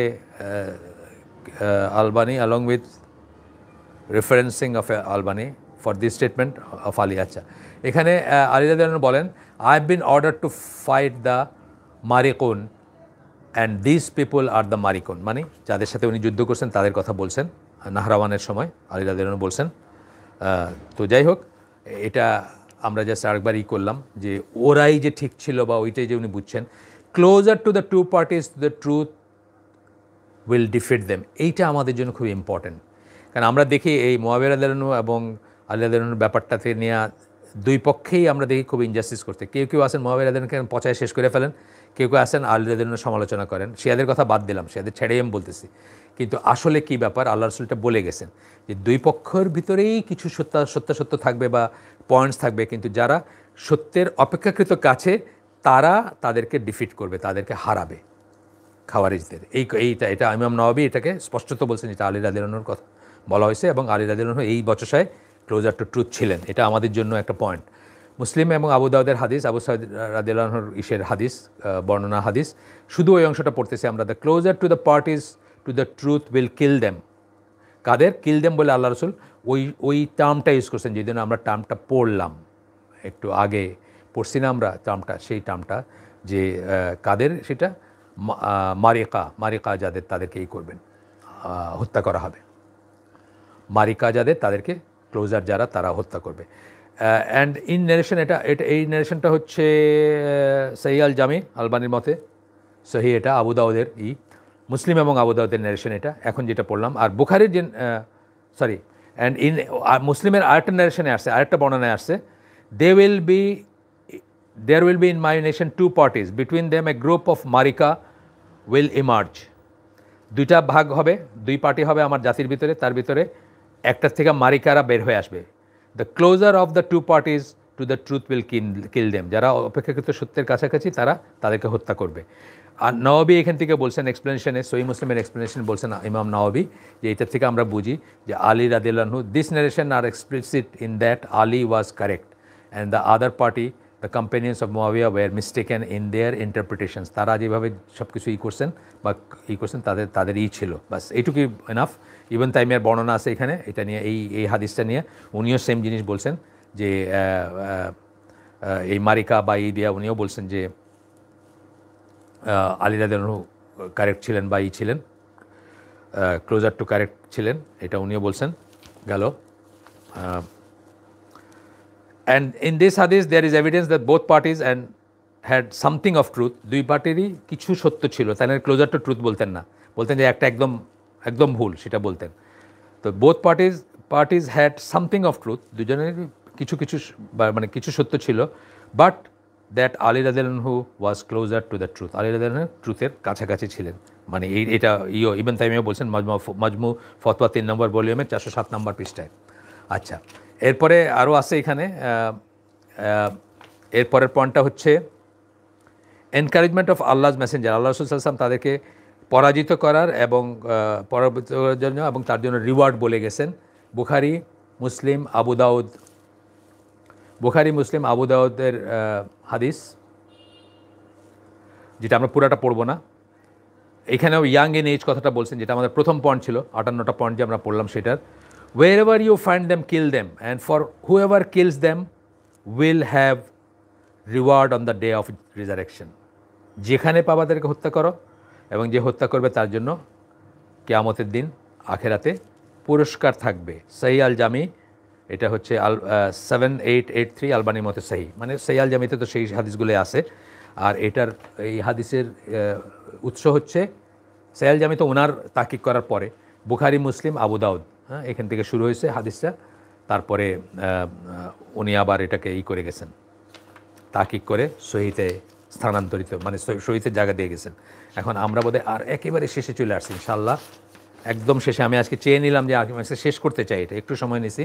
Albani along with referencing of Albani for this statement of Ali. আচ্ছা, এখানে আলী রাদিয়াল্লাহু আনহু বলেন, I have been order to fight the মারিকুন and this people are the মারিকুন, মানে যাদের সাথে উনি যুদ্ধ করছেন তাদের কথা বলছেন নাহরাওয়ানের সময়, আলী রাদিয়াল্লাহু আনহু বলছেন। তো যাই হোক, এটা আমরা জাস্ট আরেকবার করলাম যে ওরাই যে ঠিক ছিল বা ওইটাই যে উনি বুঝছেন। Closer to the two parties the truth will defeat them, এইটা আমাদের জন্য খুব ইম্পর্টেন্ট। কারণ আমরা দেখি এই মুআবিয়া রাদিয়াল্লাহু আনহু এবং আলী রাদিয়াল্লাহু আনহুর ব্যাপারটাতে নিয়ে দুই পক্ষেই আমরা দেখি খুব ইনজাস্টিস করতে। কেউ কেউ আসেন মুআবিয়া রাদিয়াল্লাহু আনহুকে পচায় শেষ করে ফেলেন, কেউ কেউ আসেন আলী রাদিয়াল্লাহু আনহুর সমালোচনা করেন। শিয়াদের কথা বাদ দিলাম, শিয়াদের ছেড়েই আমি বলতেছি। কিন্তু আসলে কি ব্যাপার, আল্লাহ রাসূলটা বলে গেছেন যে দুই পক্ষের ভিতরেই কিছু সত্য থাকবে বা পয়েন্টস থাকবে, কিন্তু যারা সত্যের অপেক্ষাকৃত কাছে তারা তাদেরকে ডিফিট করবে, তাদেরকে হারাবে খাওয়ারিজদের। এটা ইমাম নওয়াবী এটাকে স্পষ্টত বলছেন, যেটা আলী রাদিয়াল্লাহু আনহুর কথা বলা হয়েছে, এবং আলী রাদিয়াল্লাহু আনহু এই বচসায় ক্লোজার টু ট্রুথ ছিলেন। এটা আমাদের জন্য একটা পয়েন্ট। মুসলিম এবং আবু দাউদের হাদিস, আবু সাঈদ রাদিয়াল্লাহু আনহুর হাদিস, বর্ণনা হাদিস, শুধু ওই অংশটা পড়তেছি আমরা। The closer to the parties to the truth will kill them. কাদের কিল দেম বলে আল্লাহ রসুল ওই টার্মটা ইউজ করছেন, যেই জন্য আমরা টার্মটা পড়লাম একটু আগে, পড়ছি না আমরা টার্মটা, সেই টার্মটা যে কাদের, সেটা মারিকা যাদের, তাদেরকে করবেন, হত্যা করা হবে। মারিকা যাদের, তাদেরকে ক্লোজার যারা, তারা হত্যা করবে। অ্যান্ড ইন ন্যারেশন, এই ন্যারেশনটা হচ্ছে সহিহ আল জামি আলবানির মতে, সহি এটা আবু দাউদের মুসলিম এবং আবু দাউদের ন্যারেশন এটা এখন যেটা পড়লাম। আর বুখারীর যে অ্যান্ড ইন মুসলিমের আরেকটা ন্যারেশনে আসছে, আরেকটা বর্ণনায় আসছে, there will be in my nation two parties, between them a group of marika will emerge. দুইটা ভাগ হবে, দুই পার্টি হবে আমার জাতির ভিতরে, তার ভিতরে একটা থেকে মারিকারা বের হয়ে আসবে। The closer of the two parties to the truth will kill them, যারা অপেক্ষাকৃত সত্যের কাছাকাছি তারা তাদেরকে হত্যা করবে। আর নওয়াবী এখান থেকে বলছেন এক্সপ্লেনেশনে, সহিহ মুসলিমের এক্সপ্লেনেশন বলছেন ইমাম নওয়াবী, যে এটার থেকে আমরা বুঝি যে আলী রাদিয়াল্লাহু আনহু, this narration are explicit in that Ali was correct and the other party the companions of Muawiya were mistaken in their interpretations. তারা যেভাবে সব কিছু করছেন বা করছেন, তাদের ছিল, বাস এইটুকুই এনাফ। ইবন তাইমিয়ার বর্ণনা আছে এখানে, এটা নিয়ে, এই হাদিসটা নিয়ে উনিও সেম জিনিস বলছেন, যে এই মারিকা বা দিয়া উনিও বলছেন যে আলী রাদিয়াল্লাহু আনহু কারেক্ট ছিলেন বা ছিলেন, ক্লোজার টু কারেক্ট ছিলেন, এটা উনিও বলছেন গেল। And in this hadith there is evidence that both parties and had something of truth. দুই পার্টিরই কিছু সত্য ছিল, তাই না? ক্লোজার টু ট্রুথ বলতেন না, বলতেন যে একটা একদম ভুল, সেটা বলতেন। তো both parties had something of truth, দুজনের মানে কিছু সত্য ছিল, বাট দ্যাট আলী রাদিয়াল্লাহু আনহু was closer to the truth, Ali রাদিয়াল্লাহু আনহু ট্রুথের কাছাকাছি ছিলেন। মানে এটা ইবন তাইমিয়া বলছেন মাজমু ফতোয়া 3 নম্বর ভলিউমের 407 নম্বর পৃষ্ঠায়। আচ্ছা, এরপরে আরও আছে এখানে, এরপরের পয়েন্টটা হচ্ছে এনকারেজমেন্ট অফ আল্লাহজ মেসেঞ্জার, আল্লাহ রাসূল সাল্লাল্লাহু আলাইহি ওয়াসাল্লাম তাদেরকে পরাজিত করার এবং পরাজিত করার জন্য এবং তার জন্য রিওয়ার্ড বলে গেছেন। বুখারী, মুসলিম, আবু দাউদ, বুখারী, মুসলিম, আবু দাউদের হাদিস, যেটা আমরা পুরাটা পড়ব না। এখানেও ইয়াং ইন এজ কথাটা বলছেন, যেটা আমাদের প্রথম পয়েন্ট ছিল, 58টা পয়েন্ট যে আমরা পড়লাম সেটার। Wherever you find them kill them and for whoever kills them will have reward on the day of resurrection. যেখানে পাবা তাদেরকে হত্যা করো, এবং যে হত্যা করবে তার জন্য কিয়ামতের দিন আখেরাতে পুরস্কার থাকবে। সহিহ আল জামি, এটা হচ্ছে 7883 আলবানির মতে সহি, মানে সহিহ আল জামিতে তো সেই হাদিসগুলো আছে। আর এটার এই হাদিসের উৎস হচ্ছে সহিহ আল জামি তো ওনার তাকিক করার পরে, বুখারী, মুসলিম, আবু দাউদ, হ্যাঁ, এখান থেকে শুরু হয়েছে হাদিসটা। তারপরে উনি আবার এটাকে করে গেছেন, তাকিক করে সহিতে স্থানান্তরিত, মানে সহিতের জায়গা দিয়ে গেছেন। এখন আমরা বোধহয় আর একেবারে শেষে চলে আসছি ইনশাআল্লাহ, একদম শেষে। আমি আজকে চেয়ে নিলাম যে আজকে শেষ করতে চাই, এটা একটু সময় নিছি।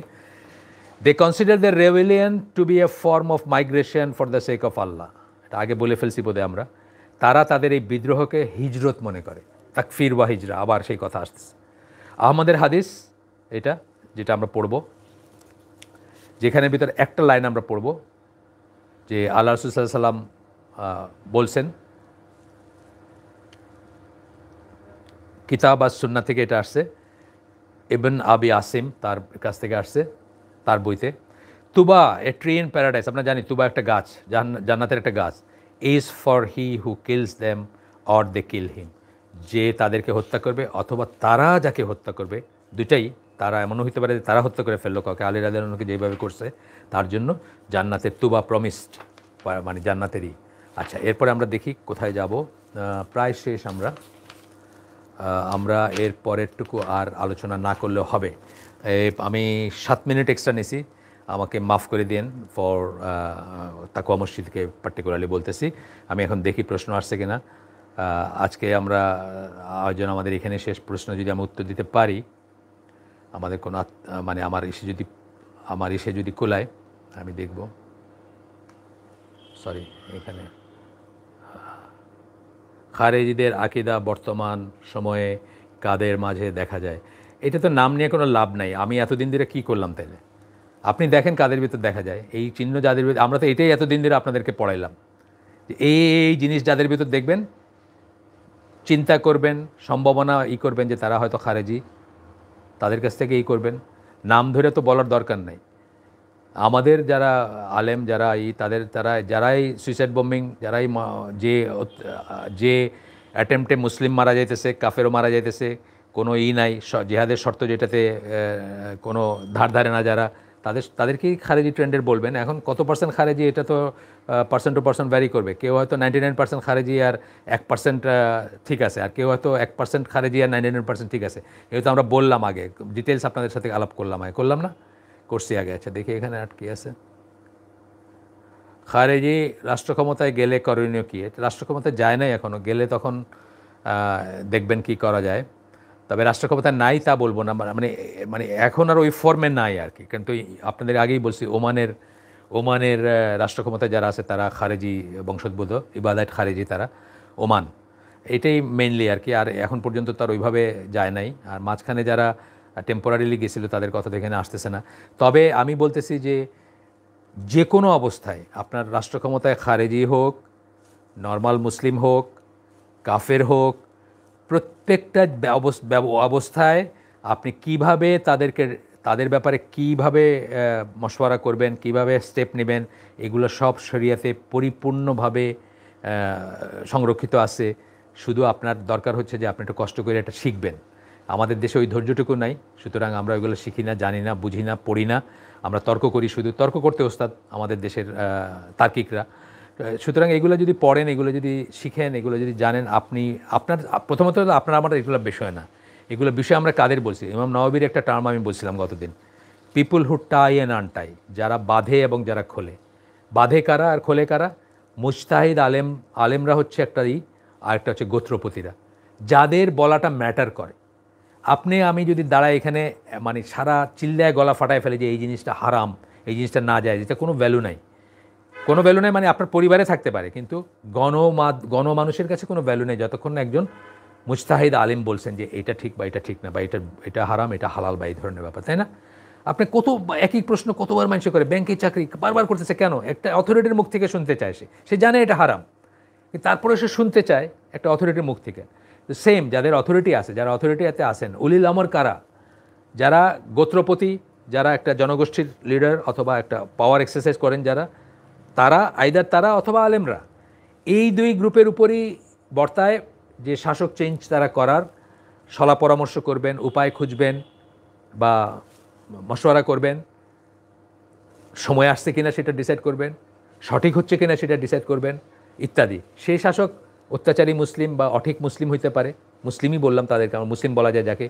They consider the rebellion to be a form of migration for the sake of Allah. এটা আগে বলে ফেলছি বোধহয় আমরা। তারা তাদের এই বিদ্রোহকে হিজরত মনে করে, তাকফির বা হিজরা, আবার সেই কথা আসতেছে। আহমদের হাদিস এটা, যেটা আমরা পড়ব, যেখানে ভিতরে একটা লাইন আমরা পড়ব যে আল্লাহ রাসূল সাল্লাল্লাহু আলাইহি সাল্লাম বলছেন, কিতাব আস সুন্নাহ থেকে এটা আসছে, ইবন আবি আসিম তার কাছ থেকে আসছে তার বইতে। Tuba a tree in paradise, আমরা জানি তুবা একটা গাছ, জান্নাতের একটা গাছ। Is for he who kills them or they kill him, যে তাদেরকে হত্যা করবে অথবা তারা যাকে হত্যা করবে, দুটাই। তারা এমনও হতে পারে যে তারা হত্যা করে ফেললো কাউকে, আলী রাদিয়াল্লাহু আনহুকে যেভাবে করছে, তার জন্য জান্নাতের তুবা প্রমিসড, মানে জান্নাতেরই। আচ্ছা, এরপরে আমরা দেখি কোথায় যাব। প্রায় শেষ আমরা এর পরেরটুকু আর আলোচনা না করলেও হবে। আমি 7 মিনিট এক্সট্রা নিছি, আমাকে মাফ করে দিন ফর তাকওয়া মসজিদকে পার্টিকুলারলি বলতেছি। আমি এখন দেখি প্রশ্ন আসছে কিনা। আজকে আমরা আয়োজন আমাদের এখানে শেষ। প্রশ্ন যদি আমি উত্তর দিতে পারি, আমাদের কোনো মানে আমার ইসে যদি কোলায়, আমি দেখব। সরি, এখানে খারেজিদের আকিদা বর্তমান সময়ে কাদের মাঝে দেখা যায়? এটা তো নাম নিয়ে কোনো লাভ নাই। আমি এতদিন ধরে কী করলাম তাইলে? আপনি দেখেন কাদের ভিতর দেখা যায় এই চিহ্ন, যাদের ভিতর। আমরা তো এটাই এতদিন ধরে আপনাদেরকে পড়াইলাম যে এই জিনিস যাদের ভিতর দেখবেন, চিন্তা করবেন, সম্ভাবনা করবেন যে তারা হয়তো খারেজি, তাদের কাছ থেকে করবেন। নাম ধরে তো বলার দরকার নাই। আমাদের যারা আলেম, যারা যারাই সুইসাইড বম্বিং, যারাই যে অ্যাটেম্পটে মুসলিম মারা যাইতেছে, কাফেরও মারা যাইতেছে, কোনো নাই জিহাদের শর্ত যেটাতে কোনো ধারে না, যারা তাদেরকেই খারেজি ট্রেন্ডের বলবেন। এখন কত পার্সেন্ট খারেজি, এটা তো পার্সেন্ট টু পার্সেন্ট ভ্যারি করবে। কেউ হয়তো 99% খারেজি আর 1% ঠিক আছে, আর কেউ হয়তো 1% খারেজি আর 99% ঠিক আছে। তো আমরা বললাম আগে, ডিটেলস আপনাদের সাথে আলাপ করলাম না, করছি আগে। আচ্ছা, দেখি এখানে আর কি আছে। খারেজি রাষ্ট্র ক্ষমতায় গেলে করণীয় কী? রাষ্ট্র ক্ষমতায় যায় নাই এখনও, গেলে তখন দেখবেন কি করা যায়। তবে রাষ্ট্র ক্ষমতায় নাই তা বলবো না, মানে মানে এখন আর ওই ফর্মে নাই আর কি। কিন্তু আপনাদের আগেই বলছি, ওমানের রাষ্ট্র ক্ষমতায় যারা আছে তারা খারেজি বংশোদ্ভূত, ইবাদাত খারেজি তারা, ওমান। এটাই মেইনলি আর কি। আর এখন পর্যন্ত তার ওইভাবে যায় নাই। আর মাঝখানে যারা টেম্পোরারিলি গেছিলো তাদের কথা তো এখানে আসতেছে না। তবে আমি বলতেছি যে কোনো অবস্থায় আপনার রাষ্ট্র ক্ষমতায় খারেজি হোক, নর্মাল মুসলিম হোক, কাফের হোক, প্রত্যেকটা অবস্থায় আপনি কিভাবে তাদের ব্যাপারে কিভাবে মশওয়ারা করবেন, কিভাবে স্টেপ নেবেন, এগুলো সব শরিয়াতে পরিপূর্ণভাবে সংরক্ষিত আছে। শুধু আপনার দরকার হচ্ছে যে আপনি একটু কষ্ট করে এটা শিখবেন। আমাদের দেশে ওই ধৈর্যটুকু নাই, সুতরাং আমরা ওইগুলো শিখি না, জানি না, বুঝি না, পড়ি না। আমরা তর্ক করি, শুধু তর্ক করতে ওস্তাদ আমাদের দেশের তার্কিকরা। সুতরাং এগুলো যদি পড়েন, এগুলো যদি শিখেন, এগুলো যদি জানেন, আপনার প্রথমত আপনার আমার এগুলো বিষয় না। এগুলো বিষয় আমরা কাদের বলছি? ইমাম নওয়াবির একটা টার্ম আমি বলছিলাম গতদিন, পিপুল হু টাই অ্যান্ড আনটাই, যারা বাঁধে এবং যারা খোলে। বাঁধে কারা আর খোলে কারা? মুজতাহিদ আলেমরা হচ্ছে একটা আর একটা হচ্ছে গোত্রপতিরা, যাদের বলাটা ম্যাটার করে। আমি যদি দাঁড়াই এখানে, মানে সারা চিল্লায় গলা ফাটায় ফেলে যে এই জিনিসটা হারাম, এই জিনিসটা না যায়, যেটা কোনো ভ্যালু নাই। কোনো ভ্যালু নেই মানে আপনার পরিবারে থাকতে পারে, কিন্তু গণমানুষের কাছে কোনো ভ্যালু নেই যতক্ষণ না একজন মুজতাহিদ আলিম বলছেন যে এটা ঠিক বা এটা ঠিক না, বা এটা হারাম, এটা হালাল, বা এই ধরনের ব্যাপার, তাই না? আপনি একই প্রশ্ন কতবার মানুষ করে, ব্যাংকের চাকরি বারবার করতেছে কেন? একটা অথরিটির মুখ থেকে শুনতে চায়, সে জানে এটা হারাম, কিন্তু তারপরে সে শুনতে চায় একটা অথরিটির মুখ থেকে। তো সেম যাদের অথরিটি আছে, যারা অথরিটিতে আসেন, উলিল আমর কারা? যারা গোত্রপতি, যারা একটা জনগোষ্ঠীর লিডার অথবা একটা পাওয়ার এক্সারসাইজ করেন যারা, তারা আইদার তারা অথবা আলেমরা, এই দুই গ্রুপের উপরই বর্তায় যে শাসক চেঞ্জ তারা করার সলা পরামর্শ করবেন, উপায় খুঁজবেন বা মশওয়ারা করবেন, সময় আসছে কিনা সেটা ডিসাইড করবেন, সঠিক হচ্ছে কিনা সেটা ডিসাইড করবেন ইত্যাদি। সেই শাসক অত্যাচারী মুসলিম বা অঠিক মুসলিম হইতে পারে, মুসলিমই বললাম তাদের, কারণ মুসলিম বলা যায় যাকে,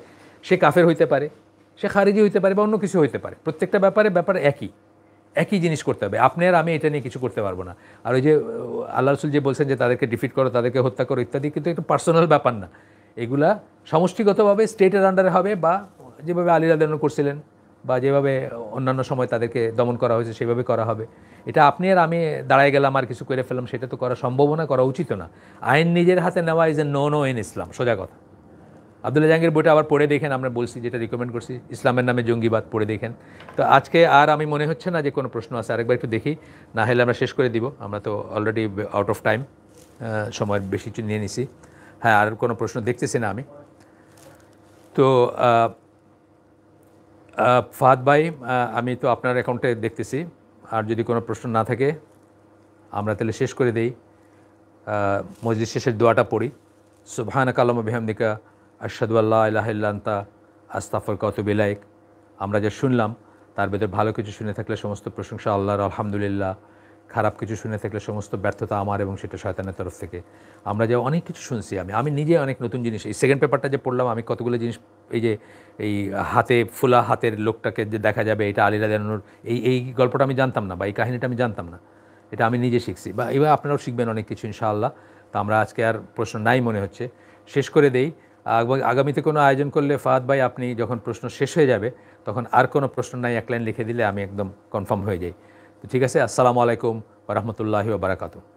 সে কাফের হইতে পারে, সে খারিজি হইতে পারে, বা অন্য কিছু হইতে পারে। প্রত্যেকটা ব্যাপারে একই জিনিস করতে হবে। আপনি আর আমি এটা নিয়ে কিছু করতে পারবো না। আর ওই যে আল্লাহ রসুল যে বলছেন যে তাদেরকে ডিফিট করো, তাদেরকে হত্যা করো ইত্যাদি, কিন্তু একটু পার্সোনাল ব্যাপার না, এগুলা সমষ্টিগতভাবে স্টেটের আন্ডারে হবে, বা যেভাবে আলী রাদিয়াল্লাহু আনহু করছিলেন বা যেভাবে অন্যান্য সময় তাদেরকে দমন করা হয়েছে সেভাবে করা হবে। এটা আপনি আর আমি দাঁড়ায় গেলাম আর কিছু করে ফেললাম, সেটা তো করা সম্ভব না, করা উচিত না। আইন নিজের হাতে নেওয়া ইজ এ নো ইন ইসলাম, সোজা কথা। আব্দুল্লাহ জাহাঙ্গীর বইটা আবার পড়ে দেখেন, আমরা বলছি যেটা রিকমেন্ড করছি, ইসলামের নামে জঙ্গিবাদ, পড়ে দেখেন। তো আজকে আর আমি মনে হচ্ছে না যে কোনো প্রশ্ন আছে, আরেকবার একটু দেখি, না হলে আমরা শেষ করে দিব, আমরা তো অলরেডি আউট অফ টাইম, সময়ের বেশি নিয়ে নিছি। হ্যাঁ, আর কোনো প্রশ্ন দেখতেছি না আমি। তো ফাহাদ ভাই, আমি তো আপনার অ্যাকাউন্টে দেখতেছি, আর যদি কোনো প্রশ্ন না থাকে আমরা তাহলে শেষ করে দেই। মজলিস শেষের দোয়াটা পড়ি। সুবহানাকা আল্লাহুম্মা বিহামদিকা আশহাদু আল্লা ইলাহা ইল্লা আনতা আস্তাগফিরুকা ওয়া আতুবু ইলাইক। আমরা যা শুনলাম তার ভেতর ভালো কিছু শুনে থাকলে সমস্ত প্রশংসা আল্লাহর, আলহামদুলিল্লাহ। খারাপ কিছু শুনে থাকলে সমস্ত ব্যর্থতা আমার, এবং সেটা শয়তানের তরফ থেকে। আমরা যে অনেক কিছু শুনছি, আমি নিজে অনেক নতুন জিনিস, এই সেকেন্ড পেপারটা যে পড়লাম, আমি কতগুলো জিনিস, এই হাতে ফোলা হাতের লোকটাকে যে দেখা যাবে, এটা আলী রাদিয়াল্লাহু আনহুর, এই গল্পটা আমি জানতাম না, বা এই কাহিনীটা আমি জানতাম না, এটা আমি নিজে শিখছি, বা এবার আপনারাও শিখবেন অনেক কিছু ইনশাআল্লাহ। তো আমরা আজকে আর প্রশ্ন নাই মনে হচ্ছে, শেষ করে দেই। আগামীতে কোনো আয়োজন করলে ফাহাদ ভাই, আপনি যখন প্রশ্ন শেষ হয়ে যাবে তখন আর কোনো প্রশ্ন নাই এক লাইন লিখে দিলে আমি একদম কনফার্ম হয়ে যাই। তো ঠিক আছে, আসসালামু আলাইকুম ওয়া রাহমাতুল্লাহি ওয়া বারাকাতুহু।